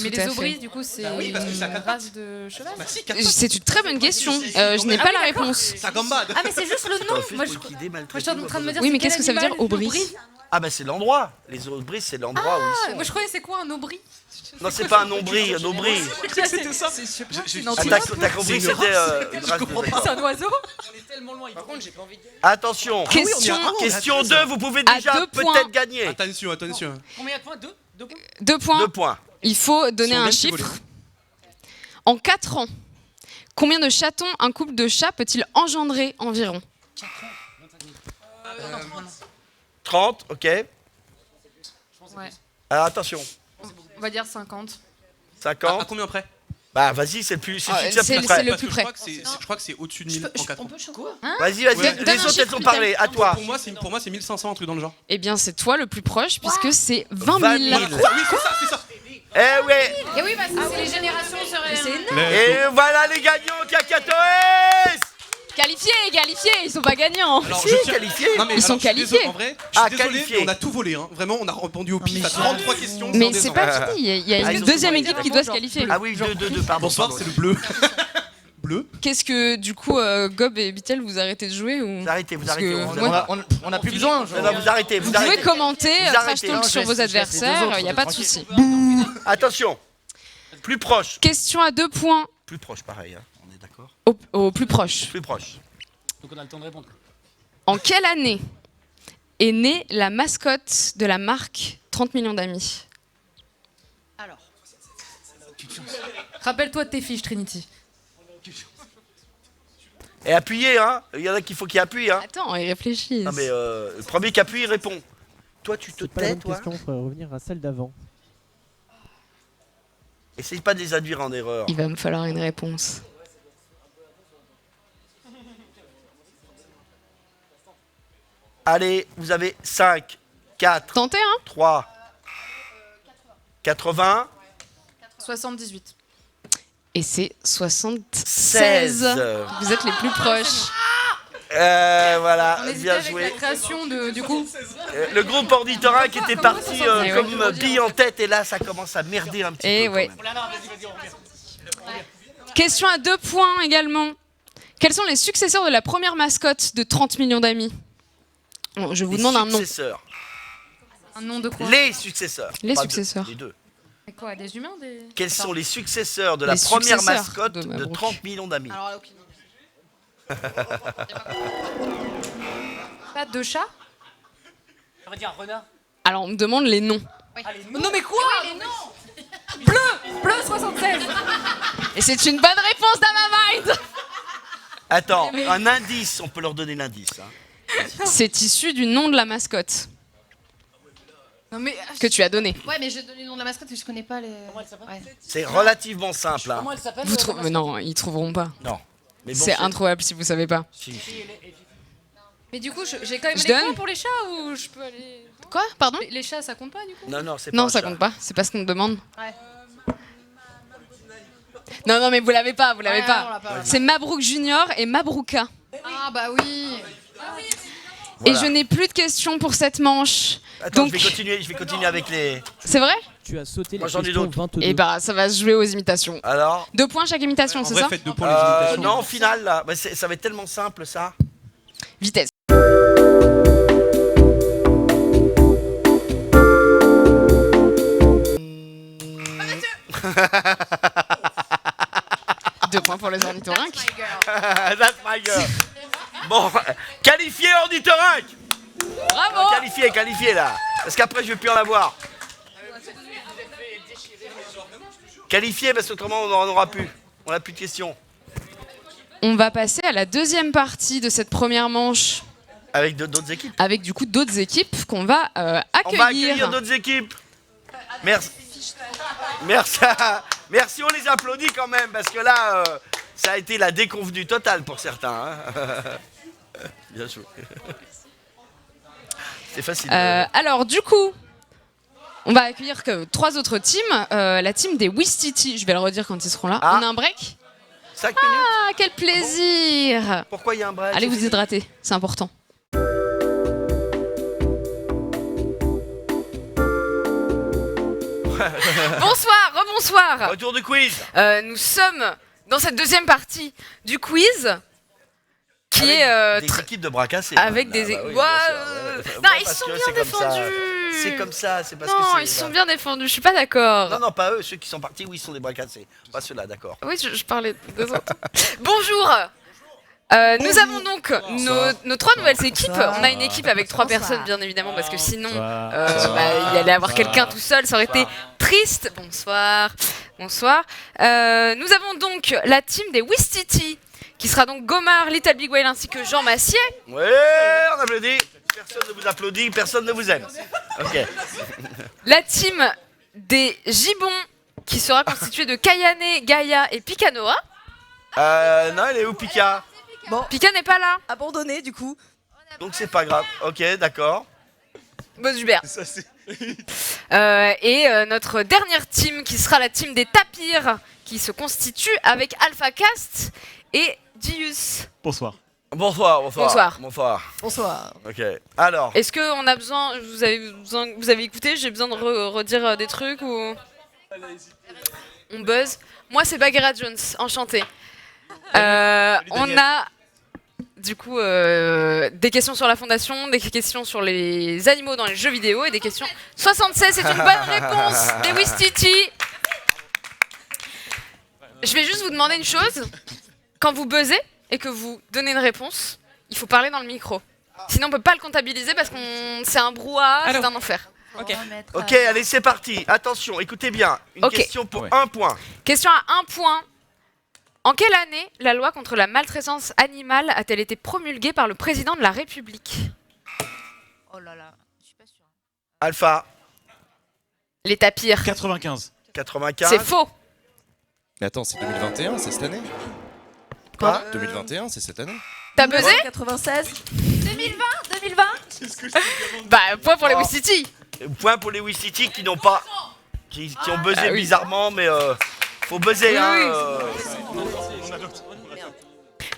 Mais Tout à les fait. Aubris, du coup, c'est oui, parce que ça a une quatre race de cheval. Bah si, 4 C'est une très bonne question. Je n'ai Ah pas oui, la d'accord. réponse. Ça gambade. Ah, mais c'est juste le C'est un nom. refuge Moi, pour je liquider, moi, maltraiter. j'étais en train de me dire. Oui, mais c'est qu'est-ce quel que ça veut dire, animal, Aubry? Ah bah c'est l'endroit. Les Aubris, c'est l'endroit où ils Ah, sont. moi, je croyais c'est quoi un Aubry? Non, c'est pas un Aubry, un Aubry. C'était ça. C'est une Ah, antilope. t'as compris, C'est une c'était race. une race de comprends C'est un oiseau. On est tellement loin. Par contre, j'ai pas envie de dire. Attention. Question, Question 2, vous pouvez À déjà 2 points. peut-être gagner. Attention, attention. Combien de points? Deux points 2 points. 2 points. Il faut donner Si on un gagne, c'est chiffre. volé. En 4 ans, combien de chatons un couple de chats peut-il engendrer environ? 30, ok. Ouais. Alors attention. On va dire 50. 50. À combien après? Bah vas-y, c'est le plus, c'est Ah, celui qui c'est est plus c'est près. le Parce plus que près. je crois que c'est au-dessus de 1000 en 4 On ans. peut choisir. Vas-y, Ouais. les Donne un autres elles chiffre, ont Mickaël. parlé. À toi. Pour moi, c'est 1500, un truc dans le genre. Eh bien, c'est toi le plus proche, puisque c'est 20 20 000. 000. Oui, c'est ça, c'est ça. Eh ouais. Et oui, parce que c'est les générations seraient. C'est énorme. Et voilà les gagnants, Kakatoes. Qualifiés, ils sont pas gagnants. Alors, Si, je tiens- qualifiés. Non, mais Ils sont alors, je suis qualifiés. désolé, en vrai, je suis désolé, qualifiés. mais on a tout volé. Hein. Vraiment, on a répondu au pif à 33 questions. Mais sans c'est descendre. pas fini, il y a Ah, une ils ont deuxième tout équipe volé. qui doit se qualifier. Ah oui, 2, pardon. Bonsoir, pardon. c'est le bleu. Bleu. Qu'est-ce que, du coup, Gob et Bitel, vous arrêtez de jouer ou... Vous arrêtez, vous Parce arrêtez. que vous moi- arrêtez. On a plus besoin. Non, non, vous arrêtez, Vous vous pouvez arrêtez. commenter, Vous trash arrêtez. talk Non, sur je vos laisse les deux adversaires, autres, il n'y a pas de tranquille. souci. Attention. Plus proche. Question à 2 points Plus proche, pareil. Hein. On est d'accord. au plus proche. Plus proche. Donc on a le temps de répondre. En quelle année est née la mascotte de la marque 30 millions d'amis? Alors, Rappelle-toi de tes fiches, Trinity. Et appuyez, hein. Il y en a qu'il faut qui appuient, hein. Attends, ils réfléchissent. Non mais le premier qui appuie, il répond. Toi, tu te C'est pas la tais, bonne toi. question, faudrait revenir à celle d'avant. Essaye pas de les induire en erreur. Il va me falloir une réponse. Allez, vous avez 5, 4, Tentez, hein? 3, 80, 78. Et c'est 76. 16. Vous êtes les plus proches. Voilà, On hésitait bien avec joué. la création de, du coup. Le groupe ornithorynque était parti Eh comme ouais. bille en tête et là ça commence à merder un petit Et peu. ouais. quand même. Oh là là, vas-y, on revient. Question à 2 points également. Quels sont les successeurs de la première mascotte de 30 millions d'amis? Bon, je vous Les demande un nom. successeurs. Un nom de quoi? Les successeurs. Les Pas successeurs. Les deux. C'est quoi? Des humains? Des... Quels sont les successeurs de la Les première successeurs mascotte de de Mabrouk. 30 millions d'amis? alors là, aucune idée. Pas de chat? J'aurais dit un renard. Alors, on me demande les noms. Allez, Non mais quoi? Bleu 76. Et c'est une bonne réponse d'Amamind. Attends, un indice, on peut leur donner l'indice. Hein. C'est issu du nom de la mascotte Non mais que tu as donné. Ouais, mais j'ai donné le nom de la mascotte et je connais pas les. comment elle s'appelle? Ouais. C'est relativement simple. Hein. Comment elle s'appelle? Vous trouvez Non, ils trouveront pas. Non. Mais bon, C'est introuvable si vous savez pas. Si. Mais du coup, j'ai quand même Je les donne points pour les chats ou je peux aller. Quoi? Pardon? Les chats, ça compte pas du coup? Non, c'est pas Non, un ça chat. compte pas. C'est pas ce qu'on me demande. Ouais. Non, mais vous l'avez pas, vous l'avez Ouais, pas. on l'a pas. C'est Mabrouk Junior et Mabrouka. Ah bah oui. Et Voilà. je n'ai plus de questions pour cette manche. Attends, Donc- je vais continuer avec les. C'est vrai? Tu as sauté Moi, la j'en ai question d'autres. 22. Et bah, ça va se jouer aux imitations. Alors 2 points chaque imitation, En c'est vrai, ça? faites 2 points les imitations. Non, au final, là. Bah, ça va être tellement simple, ça. Vitesse. Deux points pour les ornithorynques. That's my girl. Bon, qualifié ornithorynque. Bravo. Qualifié là. Parce qu'après, je vais plus en avoir. Qualifié parce qu'autrement, on n'en aura plus. On n'a plus de questions. On va passer à la deuxième partie de cette première manche Avec d'autres équipes. avec du coup d'autres équipes qu'on va On va accueillir. accueillir d'autres équipes. Merci. Merci. Merci, on les applaudit quand même parce que là, ça a été la déconvenue totale pour certains. Hein. Bien sûr. C'est facile. Alors du coup, on va accueillir que 3 autres teams. La team des Wistiti, je vais le redire quand ils seront là. Ah. On a un break. 5 minutes. Ah, quel plaisir. Pourquoi il y a un break? Allez vous hydrater, c'est important. Bonsoir, rebonsoir. Retour du quiz. Nous sommes dans cette deuxième partie du quiz qui Avec est des équipes de bras cassés. avec Ah, des bah oui, Ouah, bien sûr, ouais. non, Moi, ils parce sont que bien c'est comme ça. défendus. C'est comme ça, c'est parce que Non, c'est. ils sont bien défendus, je suis pas d'accord. Non, non, pas eux, ceux qui sont partis, oui, ils sont des bras cassés. Pas ceux-là, d'accord. Oui, je parlais des autres. Bonjour. Nous avons donc nos 3 nouvelles équipes. On a une équipe avec 3 personnes, bien évidemment, parce que sinon, il allait avoir quelqu'un tout seul, ça aurait été triste. Bonsoir. Bonsoir. Nous avons donc la team des Wistiti, qui sera donc Gomar, Little Big Whale ainsi que Jean Massier. Ouais, on applaudit. Personne ne vous applaudit, personne ne vous aime. Ok. La team des Gibbons, qui sera constituée de Kayane, Gaïa et Pikanoa. Non, elle est où, Pika? Pika n'est pas là. Abandonné du coup. Donc c'est pas grave. Ok, d'accord. Bon, super. Notre dernière team, qui sera la team des Tapirs, qui se constitue avec Alpha Cast et Dius. Bonsoir. Bonsoir, bonsoir. Bonsoir. Bonsoir. Bonsoir. Ok. Alors. Est-ce qu'on a besoin, vous avez écouté, j'ai besoin de redire des trucs ou on buzz? Moi c'est Bagheera Jones, enchantée. On a du coup des questions sur la fondation, des questions sur les animaux dans les jeux vidéo et des questions. 76, c'est une bonne réponse des Wistiti. Je vais juste vous demander une chose. Quand vous buzzez et que vous donnez une réponse, il faut parler dans le micro. Sinon on peut pas le comptabiliser parce que c'est un brouhaha, c'est un enfer. Ok, allez, c'est parti. Attention, écoutez bien. Une question pour 1 point. Question à 1 point. En quelle année la loi contre la maltraitance animale a-t-elle été promulguée par le président de la République? Oh là là, je suis pas sûre. Alpha. Les tapirs. 95. 95. C'est faux. Mais attends, c'est 2021, c'est cette année? Quoi 2021, c'est cette année? T'as buzzé? 96. 2020 2020 Bah, point pour les Wistiti. Point pour les Wistiti qui n'ont pas. Qui ont buzzé oui. bizarrement, mais faut buzzer, Oui, hein. oui.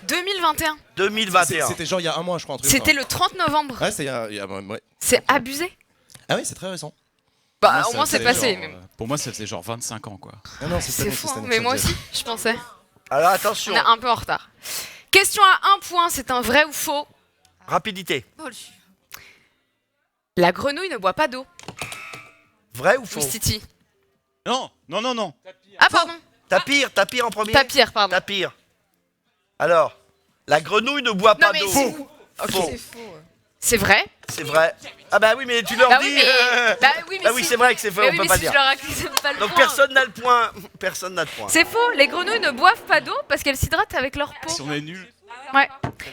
2021. 2021. C'était genre il y a un mois, je crois. C'était le 30 novembre. Ouais, c'était il y a ouais. C'est abusé. Ah oui, c'est très récent. Bah, au moins c'est passé. Genre, pour moi, ça faisait genre 25 ans, quoi. Ah non, c'est cette C'est année, fou, cette hein, année, mais ça moi me dit. aussi, je pensais. Alors attention. On est un peu en retard. Question à 1 point, c'est un vrai ou faux? Rapidité. La grenouille ne boit pas d'eau. Vrai ou faux? Wistiti. Non, non, non, non. Ah, pardon. Tapir en premier. Tapir, pardon. Tapir. Alors, la grenouille ne boit Non, pas mais d'eau. c'est- Faux. C'est vrai? C'est vrai. Ah bah oui, mais tu leur Bah dis. oui, mais, bah oui, mais Bah oui, si- c'est vrai que c'est faux, mais on oui, peut mais pas si dire. je leur accorde pas le Donc point. personne n'a le point. Personne n'a de point. C'est faux, les grenouilles ne boivent pas d'eau parce qu'elles s'hydratent avec leur peau. Si on est nul. Ouais.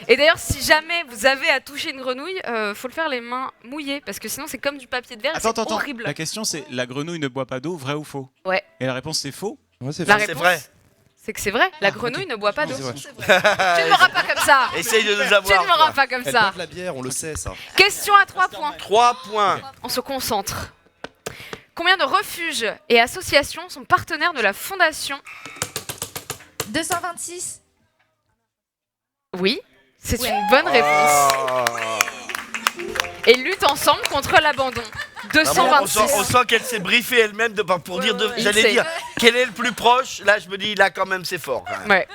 Et d'ailleurs, si jamais vous avez à toucher une grenouille, faut le faire les mains mouillées parce que sinon c'est comme du papier de verre et Attends, c'est attends. horrible. La question, c'est la grenouille ne boit pas d'eau, vrai ou faux? Ouais. Et la réponse, c'est faux? Ouais, c'est La vrai. C'est réponse, vrai. c'est que c'est vrai, la grenouille ne boit pas d'eau. C'est vrai. Tu ne m'auras pas comme ça. Essaye de nous Tu avoir. ne m'auras pas comme Elle ça. boit de la bière, on le sait ça. Question à 3 points. 3 points. On se concentre. Combien de refuges et associations sont partenaires de la fondation? 226. Oui, c'est une bonne réponse. Oh. Et luttent ensemble contre l'abandon. 226. On sent qu'elle s'est briefée elle-même pour dire, Il j'allais sait. dire, quel est le plus proche. Là, je me dis, là, quand même, c'est fort. Quand même. Ouais.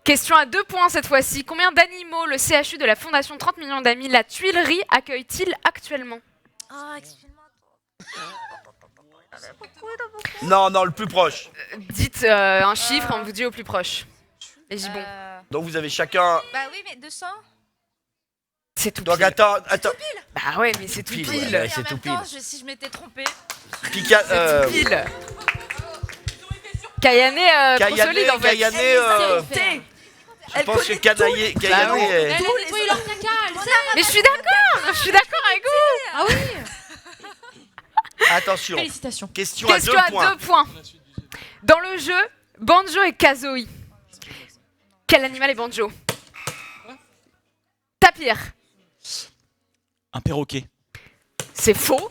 Question à 2 points cette fois-ci. Combien d'animaux le CHU de la Fondation 30 millions d'amis, la Tuilerie, accueille-t-il actuellement? Ah, excuse-moi. Non, le plus proche. Dites un chiffre, on vous dit au plus proche. Les gibbons. Donc, vous avez chacun. Bah oui, mais 200. C'est tout Donc, pile. attends. Bah ouais, mais c'est tout Pile, pile. ouais, c'est tout pile. Si je m'étais trompée. Pika, C'est tout pile. Kayane, trop solide en fait. Kayane, je pense que Kayane oui. est... Elle a nettoyé leur caca, elle sait. Mais je suis d'accord avec vous. Ah oui. Attention, Félicitations. question Question à à 2 points. 2 points. Dans le jeu Banjo et Kazooie, quel animal est Banjo? Tapir. Un perroquet. C'est faux.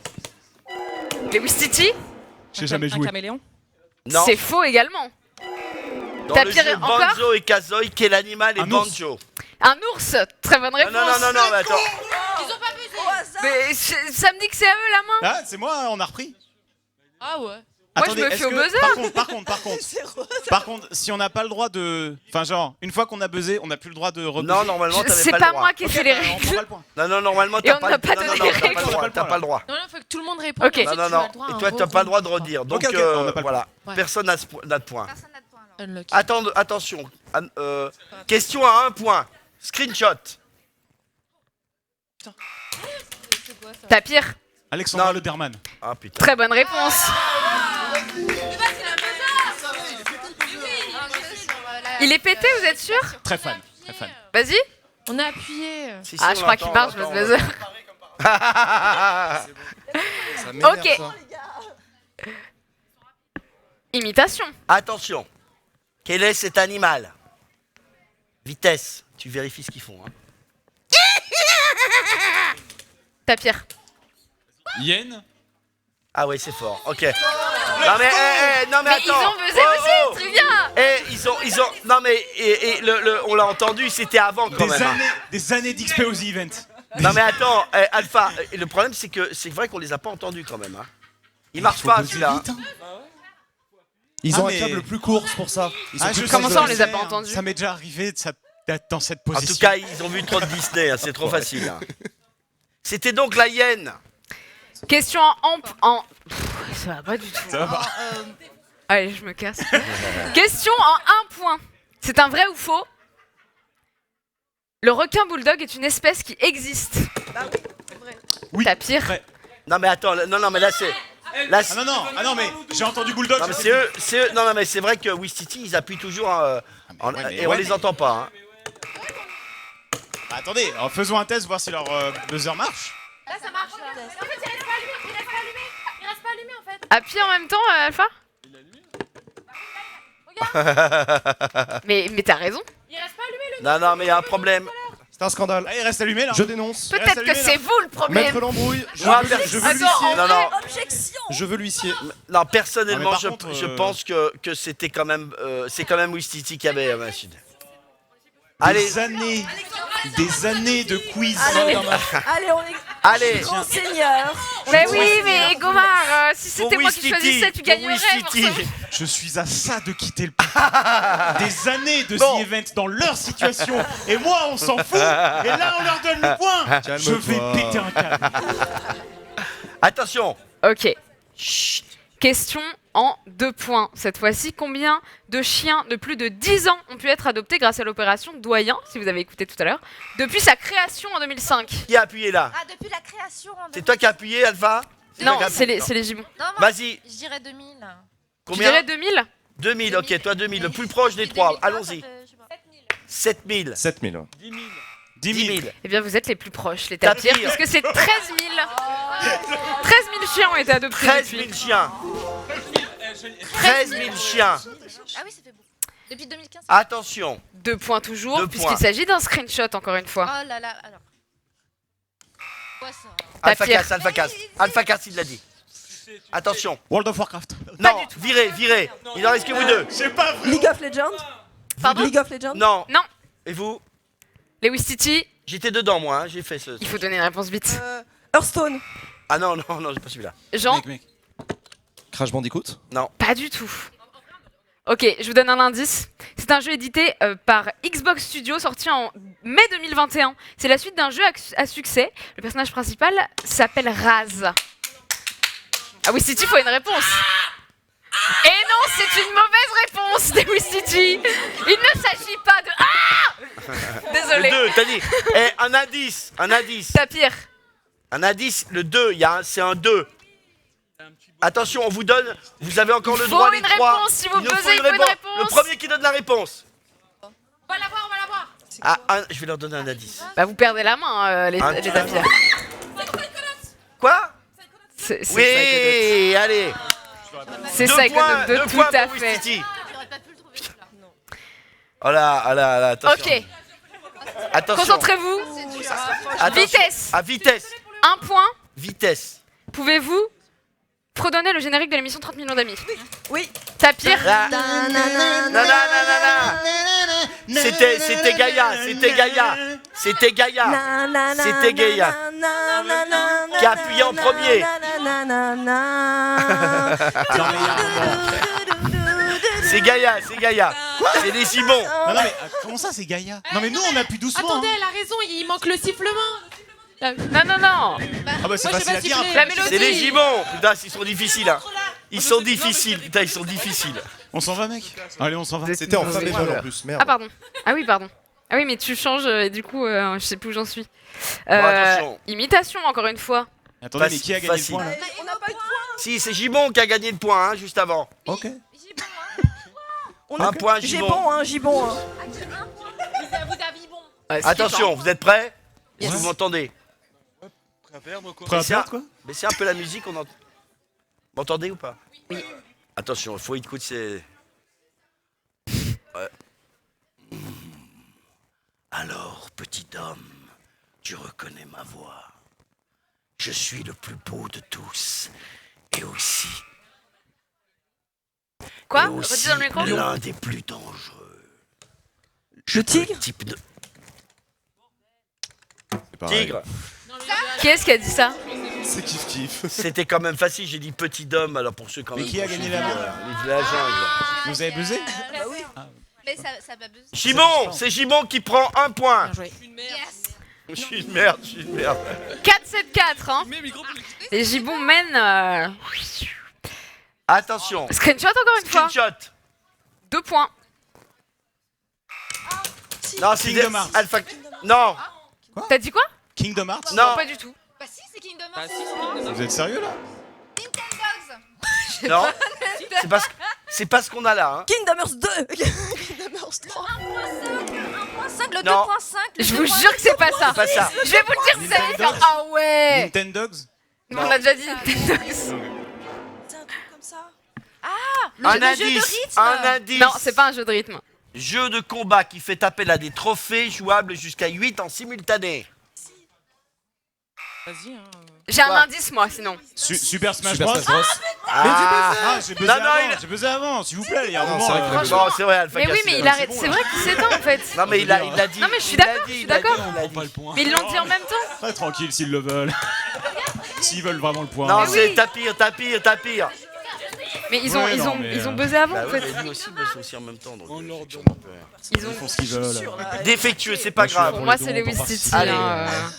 Les Wistiti, J'ai jamais Un joué. caméléon. Non, c'est faux également. dans le Tapir jeu encore Banjo et Kazooie, quel animal est Un ours. Banjo? Un ours, très bonne réponse. Non, mais attends. Mais ça me dit que c'est à eux la main. Ah, c'est moi, on a repris. Ah ouais. je me est-ce fie au que- buzzer. Par contre, si on n'a pas le droit de. Enfin, genre, une fois qu'on a buzzé, on n'a plus le droit de rebuzzer. Non, normalement, t'avais C'est pas pas le droit. moi qui ai fait les On prend règles. pas le point. Non, normalement, Et t'as on pas n'a pas donné non, les t'as pas règles. le droit, t'as pas le droit. Non, il faut que tout le monde réponde. Ok. Non. Et toi, t'as pas le droit de redire. Donc, Ok, on n'a pas le voilà. point. Personne n'a de point. Personne n'a de point alors. Unlucky. Attention. Question à 1 point. Screenshot. Tapir, Alexandra Non. Lederman. Ah putain. très bonne réponse. Il est pété, vous êtes sûr? Très fan. Très fan. Vas-y. On a appuyé. Si, Ah, on je crois qu'il l'entend, marche on votre l'entend. buzzer. Ça m'énerve, Ok. ça. Imitation. Attention. Quel est cet animal? Vitesse. Tu vérifies ce qu'ils font. Hein. Tapir. Yen. Ah ouais, c'est fort. Ok. Non mais, non mais Mais attends. ils ont buzzé aussi, très bien. Ils ont. Non mais, on l'a entendu. C'était avant quand même. Hein. Des années d'XP aux events. Non mais attends, Alpha. Le problème c'est que c'est vrai qu'on les a pas entendus quand même. Hein. Il marche pas celui-là. hein. Ils Ah, ont mais- un câble plus court, c'est pour ça. Ils sont plus Comment proches ça, de on la- les a pas entendus? Ça m'est déjà arrivé d'être dans cette En position. tout cas, ils ont vu trop de Disney. Hein, c'est trop facile. Hein. C'était donc la hyène. Question Pff, ça va pas du tout. Ça va pas. Allez, je me casse. Question en 1 point. C'est un vrai ou faux? Le requin bulldog est une espèce qui existe. Oui. Tapir. Vrai. Non mais attends, non mais là c'est. Là, Ah non, mais j'ai entendu Bulldog. Non mais c'est eux. Non mais c'est vrai que Wistiti ils appuient toujours et on les entend pas. Hein. Bah, attendez, faisons un test, voir si leur buzzer marche. Là, ça marche. Là. En fait, il reste pas allumé. Il reste pas allumé en fait. Appuie en même temps, Alpha. Mais t'as raison. Il reste pas allumé le. Non mais il y a un problème. C'est un scandale. Ah, il reste allumé là. Je dénonce. Peut-être que allumé, c'est là. vous le problème. Maître l'embrouille. Je Moi, veux Attends, l'huissier. Non. Objection. Je veux l'huissier. Non personnellement Ah, mais par contre, je pense que c'était quand même c'est quand même Wistiti qui avait Sud. Allez, Des années de quiz. Allez, on est allez. grand seigneur. Mais oui, mais Gomard, si c'était Pour moi qui Wistiti, choisissais, tu pour gagnerais. Wistiti. forcément. Je suis à ça de quitter le Des années de Bon. The Event dans leur situation. Et moi, on s'en fout. Et là, on leur donne le point. Je vais Calme-toi. péter un câble. Attention. Ok. Question en 2 points. Cette fois-ci, combien de chiens de plus de 10 ans ont pu être adoptés grâce à l'opération Doyen, si vous avez écouté tout à l'heure, depuis sa création en 2005? Qui a appuyé là? Ah, depuis la création. C'est toi qui as appuyé Alpha? Non, toi qui as c'est les gibbons. Non, moi, Vas-y. je dirais 2000. Tu Combien? dirais 2000? 2000. Ok, toi 2000. Le plus proche des trois. Allons-y. 7000. 7000. ouais. 10 10 000. 000. Eh bien, vous êtes les plus proches, les Tapir. tapirs, parce que c'est 13 000. 13 000 chiens ont été adoptés 13 depuis. 000 chiens. 13 000 chiens. Ah oui, ça fait beaucoup. Depuis 2015. Attention. 2 points toujours, 2 puisqu'il points. s'agit d'un screenshot, encore une fois. Oh là là, alors. Quoi ça? Alpha Tapir. Cass, Alpha Cass. Alpha Cass, il l'a dit. Attention. World of Warcraft. Non, virez. Il en reste que vous deux. C'est pas vrai. League of Legends. Pardon? League of Legends. Non. Non. Et vous? Les Wistiti, J'étais dedans, moi. Hein. J'ai fait ce. il faut donner une réponse vite. Hearthstone. Ah non, non, non, c'est pas celui-là. Jean, Crash Bandicoot. Non. pas du tout. Ok, je vous donne un indice. C'est un jeu édité par Xbox Studio, sorti en mai 2021. C'est la suite d'un jeu à succès. Le personnage principal s'appelle Raz. Ah oui, City, faut une réponse. Et non, c'est une mauvaise réponse des City. Il ne s'agit pas de... Ah Désolé. Le 2, t'as dit. Eh, un indice, un indice. Tapir. Un indice, le 2, c'est un 2. Attention, on vous donne, vous avez encore le Faut droit les une trois. réponse, si vous Il nous posez, faut il faut une réponse. Le premier qui donne la réponse. On va l'avoir, on va l'avoir. Ah, je vais leur donner un indice. Bah vous perdez la main, les Un, tapirs. Quoi? C'est Oui, allez. C'est Deux Psychonaut points, 2, deux tout points à pour fait. Wistiti. Oh là, oh là, oh là, attention. Ok, Attention. concentrez-vous. Attention. Vitesse. À vitesse. Un point. Vitesse. Pouvez-vous fredonner le générique de l'émission 30 millions d'amis? Oui. Tapir. C'était Gaïa, c'était Gaïa. C'était Gaïa. C'était Gaïa. Qui a appuyé en premier. C'est Gaïa, c'est Gaïa. C'est les Simons. Non, non, mais comment ça, c'est Gaïa? Non, mais nous, on appuie doucement. Attendez, hein. elle a raison, il manque le sifflement. Non, non, non. Ah bah, c'est Moi, je facile vais à dire. siffler. après. La mélodie. C'est les Gibons. Putain, ils sont difficiles. Hein. Ils sont difficiles. Putain, ils sont difficiles. On s'en va, mec? Allez, on s'en va. C'était en fa bémol en plus, merde. Ah pardon. Ah oui, pardon. Ah oui, mais tu changes, et du coup, je sais plus où j'en suis. attention. Imitation, encore une fois. Attendez, mais qui a gagné le Facile. point là? On n'a pas eu de point. Si, c'est Gibon qui a gagné le point, hein, juste avant. Ok. Un point, J'ai Gibon. bon, hein, j'ai bon. Hein. Attention, vous êtes prêts? Yes. Vous m'entendez? Prêt à perdre, quoi? Baissez un peu la musique, on entend. M'entendez ou pas? Oui. Attention, il faut écouter. Ouais. Alors, petit homme, tu reconnais ma voix. Je suis le plus beau de tous. Et aussi. Quoi? et aussi Redis dans le micro. l'un des plus dangereux. Le tigre? Type de... C'est pareil. Tigre. Qui est-ce qui a dit ça? C'est kiff kiff. C'était quand même facile, j'ai dit petit homme, alors pour ceux quand Mais même. qui a gagné la main? La jungle. Vous avez buzzé? Bah oui. Mais ça va buzzer. Gibon, c'est Gibon qui prend un point. Bien joué. Yes. Je suis une merde, je suis une merde. 4-7-4, hein. Les Gibons mènent. Attention, Screenshot encore une fois. screenshot. 2 points. Non, c'est Kingdom Hearts. Alpha. Non, T'as dit quoi? Kingdom Hearts? non, Pas du tout. Bah si, c'est Kingdom Hearts. Vous êtes sérieux là? Nintendogs. non. C'est pas ce qu'on a là. Hein. Kingdom Hearts 2. Kingdom Hearts 3. 1.5, le Non. 2.5. le Je vous 2.5. jure que c'est pas ça. C'est pas ça. Je vais vous le dire, vous allez faire. Nintendogs. Ah ouais. Nintendogs? On l'a déjà dit. Nintendogs. C'est un truc comme ça. Un jeu de indice, rythme. un indice. Non, c'est pas un jeu de rythme. Jeu de combat qui fait appel à des trophées jouables jusqu'à 8 en simultané. J'ai un Quoi? indice, moi, sinon. Super Smash Super Bros. Smash Bros. Ah, j'ai buzzé Non, non, avant, il- j'ai buzzé avant, s'il vous plaît, il y a un Non, moment. c'est vrai qu'il a buzzé. Bon, c'est vrai, Alpha Mais oui, Gas, mais c'est il vrai. arrête. C'est vrai qu'il s'éteint en fait. Non, mais il a dit. Non, mais je suis il a d'accord, dit, je suis il a dit, d'accord. il a dit. Mais ils l'ont dit en même temps. Ah, tranquille s'ils le veulent. S'ils veulent vraiment le point. Non, Mais c'est oui. Tapir. Mais ils ont, Ouais, ils non, ont, mais, ils ont buzzé avant Bah en oui, fait. mais lui aussi bosse aussi en même temps. Donc, Ils ont. Ils font ce qu'ils veulent. défectueux, c'est pas Moi, je suis là grave. Pour pour moi, les c'est dons, Lewis pour City. participer.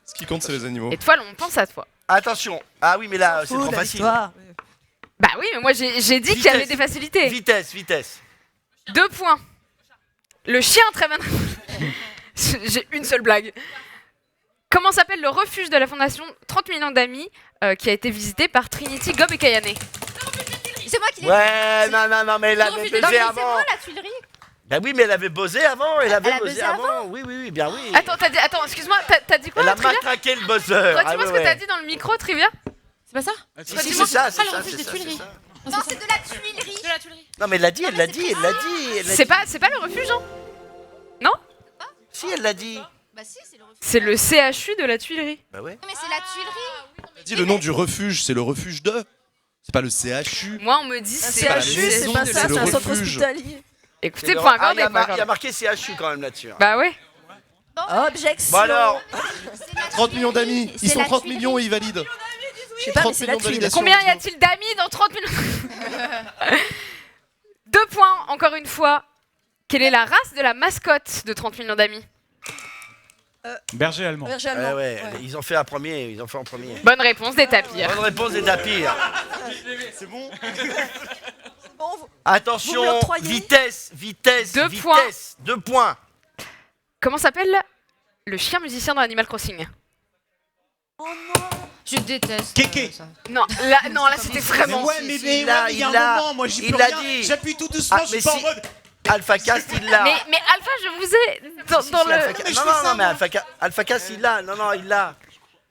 Ce qui compte, c'est les animaux. Et toi, on pense à toi. Attention. Ah oui, mais là, c'est trop facile. Bah oui, mais moi j'ai dit qu'il y avait des facilités. Vitesse. 2 points. Le chien très bien. J'ai une seule blague. Comment s'appelle le refuge de la fondation 30 millions d'amis qui a été visité par Trinity, Gob et Kayane? C'est moi qui l'ai Ouais, non, mais elle avait Non, buzzé mais c'est avant. moi la tuilerie. Bah oui, mais elle avait buzzé avant. Elle avait a buzzé buzzé avant. Oui, bien oui. Attends, excuse-moi, t'as dit quoi Elle a Trivia? matraqué le buzzer. Redis-moi ce que t'as dit dans le micro, Trivia. C'est pas ça? Si, c'est ça, c'est le ça, refuge c'est des ça, Tuileries. c'est ça. Non, c'est de la tuilerie. De la tuilerie. Non, mais elle l'a dit, elle l'a dit. C'est pas le refuge, hein? Si, elle l'a dit. Bah si, c'est le refuge. C'est le CHU de la Tuilerie. Bah ouais. Mais c'est la tuilerie. On a dit le nom du refuge, c'est le refuge de. C'est pas le CHU. Moi, on me dit c'est pas la CHU, maison, c'est c'est ça. le refuge. Écoutez, Ah, point il y accordé, a point accordé. marqué CHU quand même là-dessus. Hein. Bah ouais. Objection. Bon alors, 30 millions d'amis. Ils sont 30 millions et ils valident. Je sais pas, mais 30 c'est la millions de tuile. validations. Combien y a-t-il d'amis dans 30 000 2 points, encore une fois. Quelle est la race de la mascotte de 30 millions d'amis? Berger allemand. Berger allemand. ouais, ils ont fait en premier. Ils ont fait en premier. Bonne réponse des tapirs. Bonne réponse des tapirs. C'est bon. Bon, vous me Attention, l'octroyez vitesse. 2 vitesse. points. 2 points. Comment s'appelle le chien musicien dans Animal Crossing? Oh non. Je déteste. Kéké. ça. Non, là c'était vraiment... mais il a- il y a il un a- moment, moi j'y il peux l'a rien. dit. J'appuie tout doucement, Ah, je suis mais pas en si. mode. AlphaCast, il l'a. Mais Alpha, je vous ai... Dans, Si, dans si, le... non, mais AlphaCast, il l'a. Non, il l'a.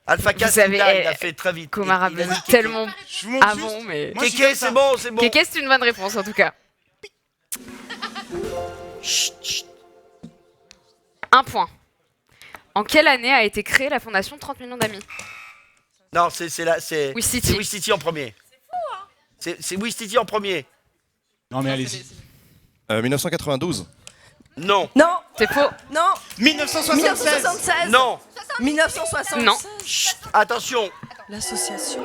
AlphaCast, Vous savez, il l'a. Il a fait très vite. Comar a Il a dit Kéké. tellement Je vous montre avant, juste. mais... Moi, je suis Kéké, comme ça. c'est bon. Kéké, c'est une bonne réponse en tout cas. Chut. 1 point. En quelle année a été créée la fondation 30 millions d'amis? Non, c'est Wistiti. c'est Wistiti en premier. C'est Wistiti en premier. Non, mais allez-y. 1992. Non. Non, C'est faux. non. 1976. 1976. Non. 1960. Non. Chut. Attention. L'association.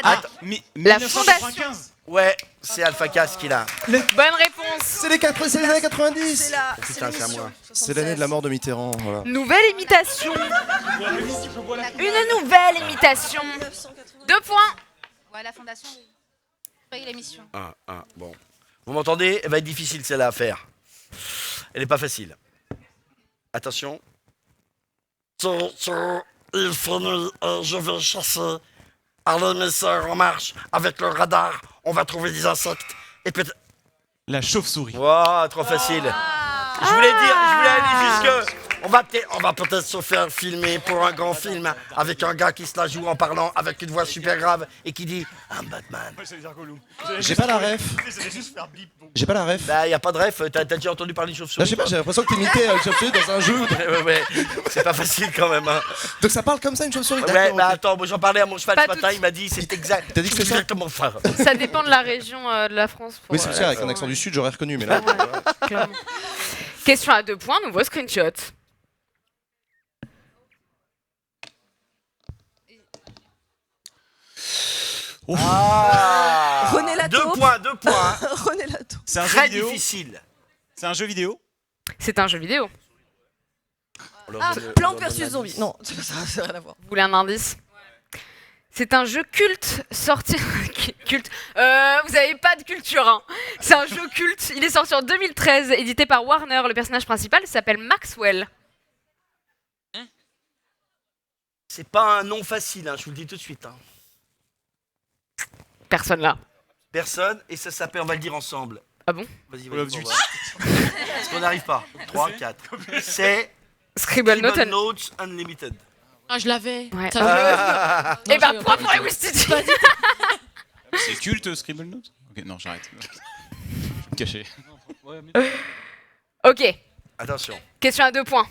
Attends. La 1995. Ouais, c'est AlphaCast qui l'a. Bonne réponse. C'est les années 90. C'est la. Putain, c'est à l'émission. moi. C'est l'année de la mort de Mitterrand. Voilà. Nouvelle imitation. Une nouvelle imitation. 2 points. Ouais, la fondation. Paye l'émission. Bon. Vous m'entendez? Elle va être difficile celle-là à faire. Elle est pas facile. Attention. Il fait nuit et je vais chasser. Allez, mes sœurs, en marche. Avec le radar, on va trouver des insectes. Et peut-être... La chauve-souris. Wow, trop facile. Je voulais aller jusque... On va peut-être se faire filmer pour un grand film avec un gars qui se la joue en parlant avec une voix super grave et qui dit « I'm Batman ». J'ai pas la ref. J'ai pas la ref. Bah, y a pas de ref, t'as déjà entendu parler de Là, chauve-souris? je sais pas, j'ai l'impression que t'imitais une chauve-souris dans un jeu. Ouais, c'est pas facile quand même. Hein. Donc ça parle comme ça une chauve-souris. Ouais, D'accord, bah ok. attends, moi j'en parlais à mon cheval Pas ce matin, toutes. il m'a dit c'est exact. T'as dit que c'est ça exactement ça. Ça dépend de la région de la France. Pour, Oui, c'est sûr, avec un accent du sud, j'aurais reconnu, mais là. clairement. Question à 2 points, nouveau screenshot. Ah, René Lataupe. 2 points, 2 points. René Lataupe. C'est un jeu Très vidéo. difficile. C'est un jeu vidéo. C'est un jeu vidéo. Plante versus zombie. Non, ça n'a rien à voir. Vous voulez un indice? C'est un jeu culte sorti... culte. Vous avez pas de culture, hein. C'est un jeu culte. Il est sorti en 2013, édité par Warner. Le personnage principal s'appelle Maxwell. C'est pas un nom facile, hein, je vous le dis tout de suite. Hein. Personne là. Personne, et ça s'appelle, on va le dire ensemble. Ah bon? Vas-y, Call of vas-y. Duty. Parce qu'on n'arrive pas. 3, 4. C'est Scribble Note. Scribble Notes Unlimited. Ah, je l'avais. Ouais. Ah, Et bah, point pour les Wistiti. C'est culte Scribble Note. Ok, non, j'arrête. Je vais me cacher. Ok. attention. Question à 2 points.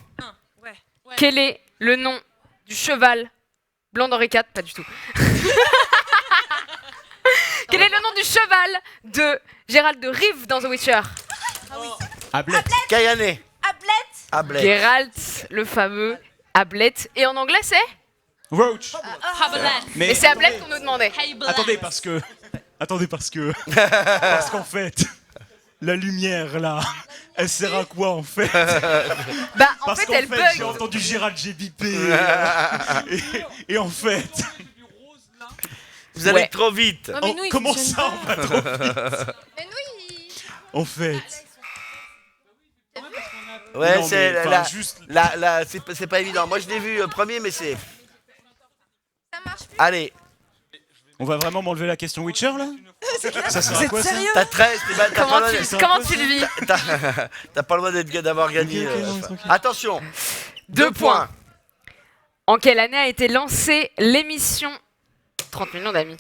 Ouais. Quel est le nom du cheval blanc d'Henri IV? Pas du tout. Quel est le nom du cheval de Gérald de Rive dans The Witcher? Ablet. Kayane. Ablet. Ablet. Geralt, le fameux Ablet. Et en anglais, c'est? Roach. Et c'est Ablet qu'on nous demandait. Attendez, parce que. Parce qu'en fait, la lumière là, elle sert à quoi en fait? Bah, en Parce fait, qu'en elle fait, j'ai bug. entendu Gérald j'ai bipé. Et en fait. Vous allez Ouais. trop vite. Non, mais nous, il Comment fonctionne ça on va trop vite? Mais oui. En fait. Ouais, Non, c'est mais, la, enfin, juste. c'est pas évident. Moi, je l'ai vu premier, mais c'est. Ça marche plus. Allez, On va vraiment m'enlever la question Witcher là? Ça sert Vous à êtes quoi ça? sérieux? t'as 13, t'as pas Comment le tu, droit comment tu le vis? t'as pas le droit d'avoir gagné. Ok, non, tranquille. Attention. 2 points. En quelle année a été lancée l'émission 30 millions d'amis?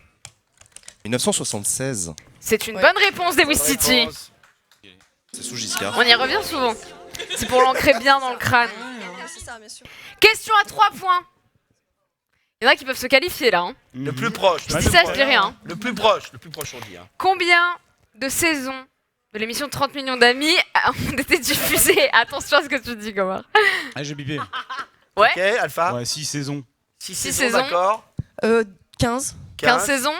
1976. C'est une bonne réponse des Wistiti. Réponse. C'est sous Giscard. On y revient souvent. C'est pour l'ancrer bien dans le crâne. C'est ça, bien sûr. Question à 3 points. Il y en a qui peuvent se qualifier là. Hein. Le plus proche. Je dis ça, je dis rien. Le plus proche, on dit. Hein. Combien de saisons de l'émission 30 millions d'amis ont été diffusés. Attention à ce que tu dis, Gomard. Ah, j'ai bipé. Ouais. Ok, Alpha. Ouais, 6 saisons. 6 Six saisons, saisons. d'accord. 15. 15 saisons.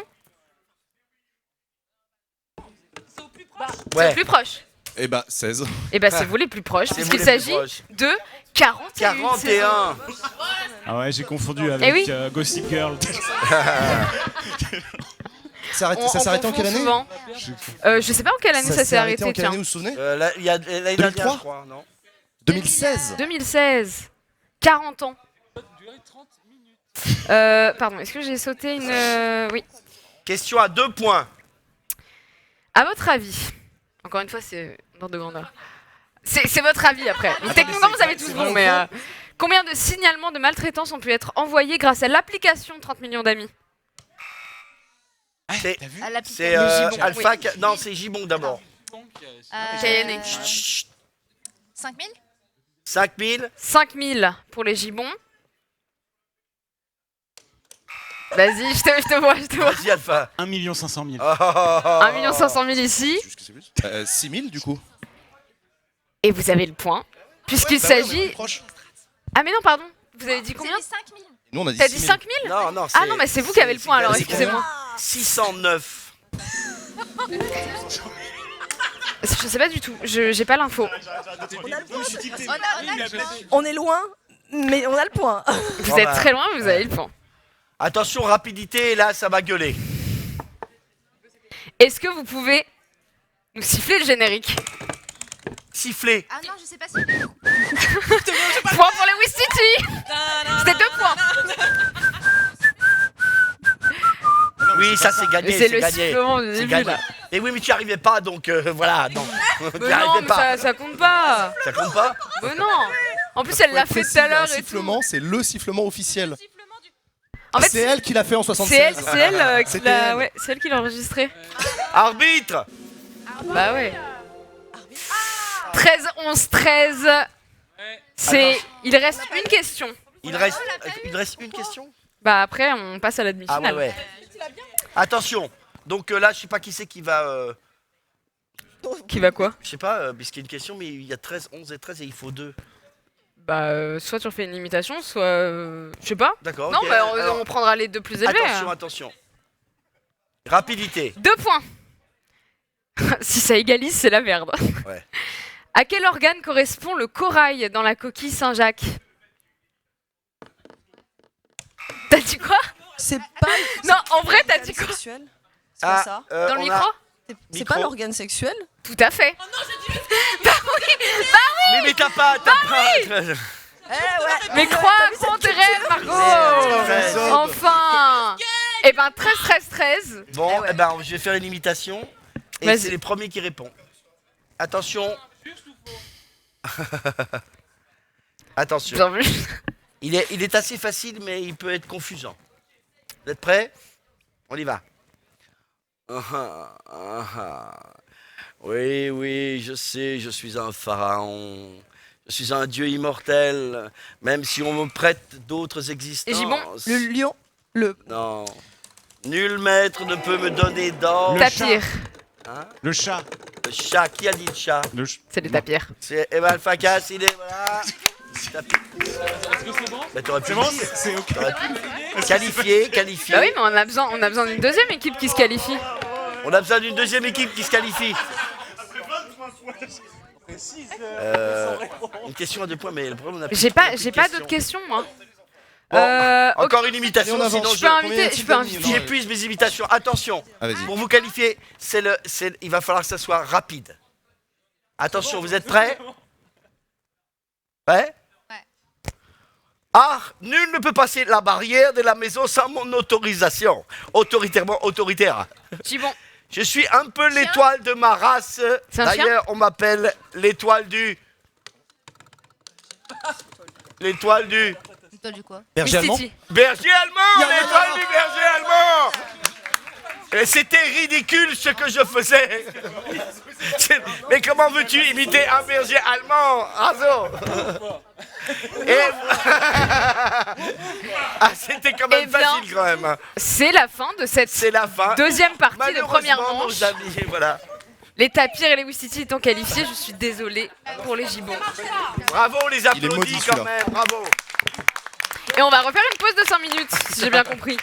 C'est Ouais. le plus proche. Eh bah, 16. Et bah c'est vous les plus proches, C'est puisqu'il vous les plus s'agit proches. de 41 saisons. 41. Ah ouais, j'ai confondu avec oui. Gossip Girl. Ça s'est arrêté en confond quelle année souvent. Je sais pas en quelle année ça s'est arrêté, en quelle tiens. année, vous vous souvenez Il y a l'année 2003? dernière, je crois, non? 2016. 2016. 40 ans. Pardon, est-ce que j'ai sauté une... Oui. Question à 2 points. À votre avis, encore une fois, c'est d'ordre de grandeur. C'est votre avis après. Donc, techniquement, vous avez tous bon, mais combien de signalements de maltraitance ont pu être envoyés grâce à l'application 30 millions d'amis? C'est À l'application. c'est, Gibon, Alpha. oui. Non, c'est Gibon d'abord. Cayenne. 5000 5000. 5000 pour les gibbons. Vas-y, je te vois. Vas-y, Alpha. 1 500 000. 1 500 000 ici. 6000 du coup. Et vous avez le point, puisqu'il Bah ouais, on est s'agit... plus proche. Ah mais non, pardon. Vous avez dit Vous combien? avez dit 5000 Nous on a dit T'as dit 6000. 5000? Non, non, Ah non, mais c'est vous qui avez le point alors, c'est excusez-moi. 609. Je sais pas du tout, j'ai pas l'info. On est loin, mais on a le point. Vous Bon, êtes bah, très loin, mais vous avez le point. Attention, rapidité, là, ça va gueuler. Est-ce que vous pouvez nous siffler le générique? Ah Siffler. non, je sais pas si. Point pour les Wistiti. C'était 2 points. Oui, ça c'est gagné. C'est le gagné. sifflement du C'est début gagné. là. Mais oui, mais tu n'y arrivais pas, donc voilà. Non, tu n'y Mais non, arrivais mais pas. ça compte pas. Ça compte pas? Mais non. En plus, elle l'a fait tout à l'heure Un et tout. sifflement, c'est le sifflement officiel. En fait, C'est elle qui l'a fait en c'est 76. elle qui C'était l'a elle. ouais, c'est elle qui l'a enregistré. Arbitre. Bah ouais. 13, 11, 13. C'est. Il reste une question. Il reste une question? Bah après, on passe à la Ah demi-finale. ouais. Attention. Donc là, je sais pas qui c'est qui va. Qui va quoi? Je sais pas, puisqu'il y a une question, mais il y a 13, 11 et 13 et il faut 2. Bah soit tu refais une imitation, soit je sais pas. D'accord. Non, ok. bah Alors, on prendra les deux plus élevés. attention, attention. Rapidité. 2 points. Si ça égalise, c'est la merde. Ouais. À quel organe correspond le corail dans la coquille Saint-Jacques? T'as dit quoi? C'est pas. Non, en vrai, t'as dit quoi? Sexuel. C'est pas ça. Dans le on micro? a- C'est micro. pas l'organe sexuel. Tout à fait. Mais t'as pas. Mais crois en tes rêves, Margot. Enfin. Eh ben 13, 13, 13. Bon, eh ben, je vais faire une imitation. Et Vas-y. c'est les premiers qui répondent. Attention. Attention. Bien vu. Il est assez facile, mais il peut être confusant. Vous êtes prêts? On y va. Oui, oui, je sais, je suis un pharaon. Je suis un dieu immortel, même si on me prête d'autres existences. Et Gibbon, Le lion. Le. Non. Nul maître ne peut me donner d'or. Tapir. Hein? Le chat. Le chat, qui a dit le chat? C'est les tapirs. C'est Evan Facas, il est voilà. Bah, t'aurais pu C'est le bon, dire. c'est ok. T'aurais pu. Qualifié. Bah oui, mais on a besoin d'une deuxième équipe qui se qualifie. On a besoin d'une deuxième équipe qui se qualifie. Une question à 2 points, mais le problème on a plus J'ai de pas questions. d'autres questions, moi. Bon, ok. encore une imitation, Allez, on avance. sinon Je peux inviter. j'épuise mes imitations. Attention, Ah, vas-y. pour vous qualifier, il va falloir que ça soit rapide. Attention, vous êtes prêts? Prêts? Ouais. Ah, nul ne peut passer la barrière de la maison sans mon autorisation. Autoritairement autoritaire. Gibbon. Je suis un peu l'étoile de ma race. C'est un chien? D'ailleurs, on m'appelle l'étoile du... L'étoile du... Toi, du quoi? Berger allemand. Wistiti. Berger allemand, Ya, ya, ya, l'étoile ya. du berger allemand. Et c'était ridicule ce que je faisais. Mais comment veux-tu imiter un berger allemand, Razo? Et... ah, c'était quand même Eh bien, facile quand même. C'est la fin de cette C'est la fin. deuxième partie de première Malheureusement, manche. nos amis, voilà. Les tapirs et les Wistiti étant qualifiés, je suis désolée pour les gibbons. Bravo, on les Il est applaudit maudit, quand celui-là. même, bravo. Et on va refaire une pause de 5 minutes, si j'ai bien compris.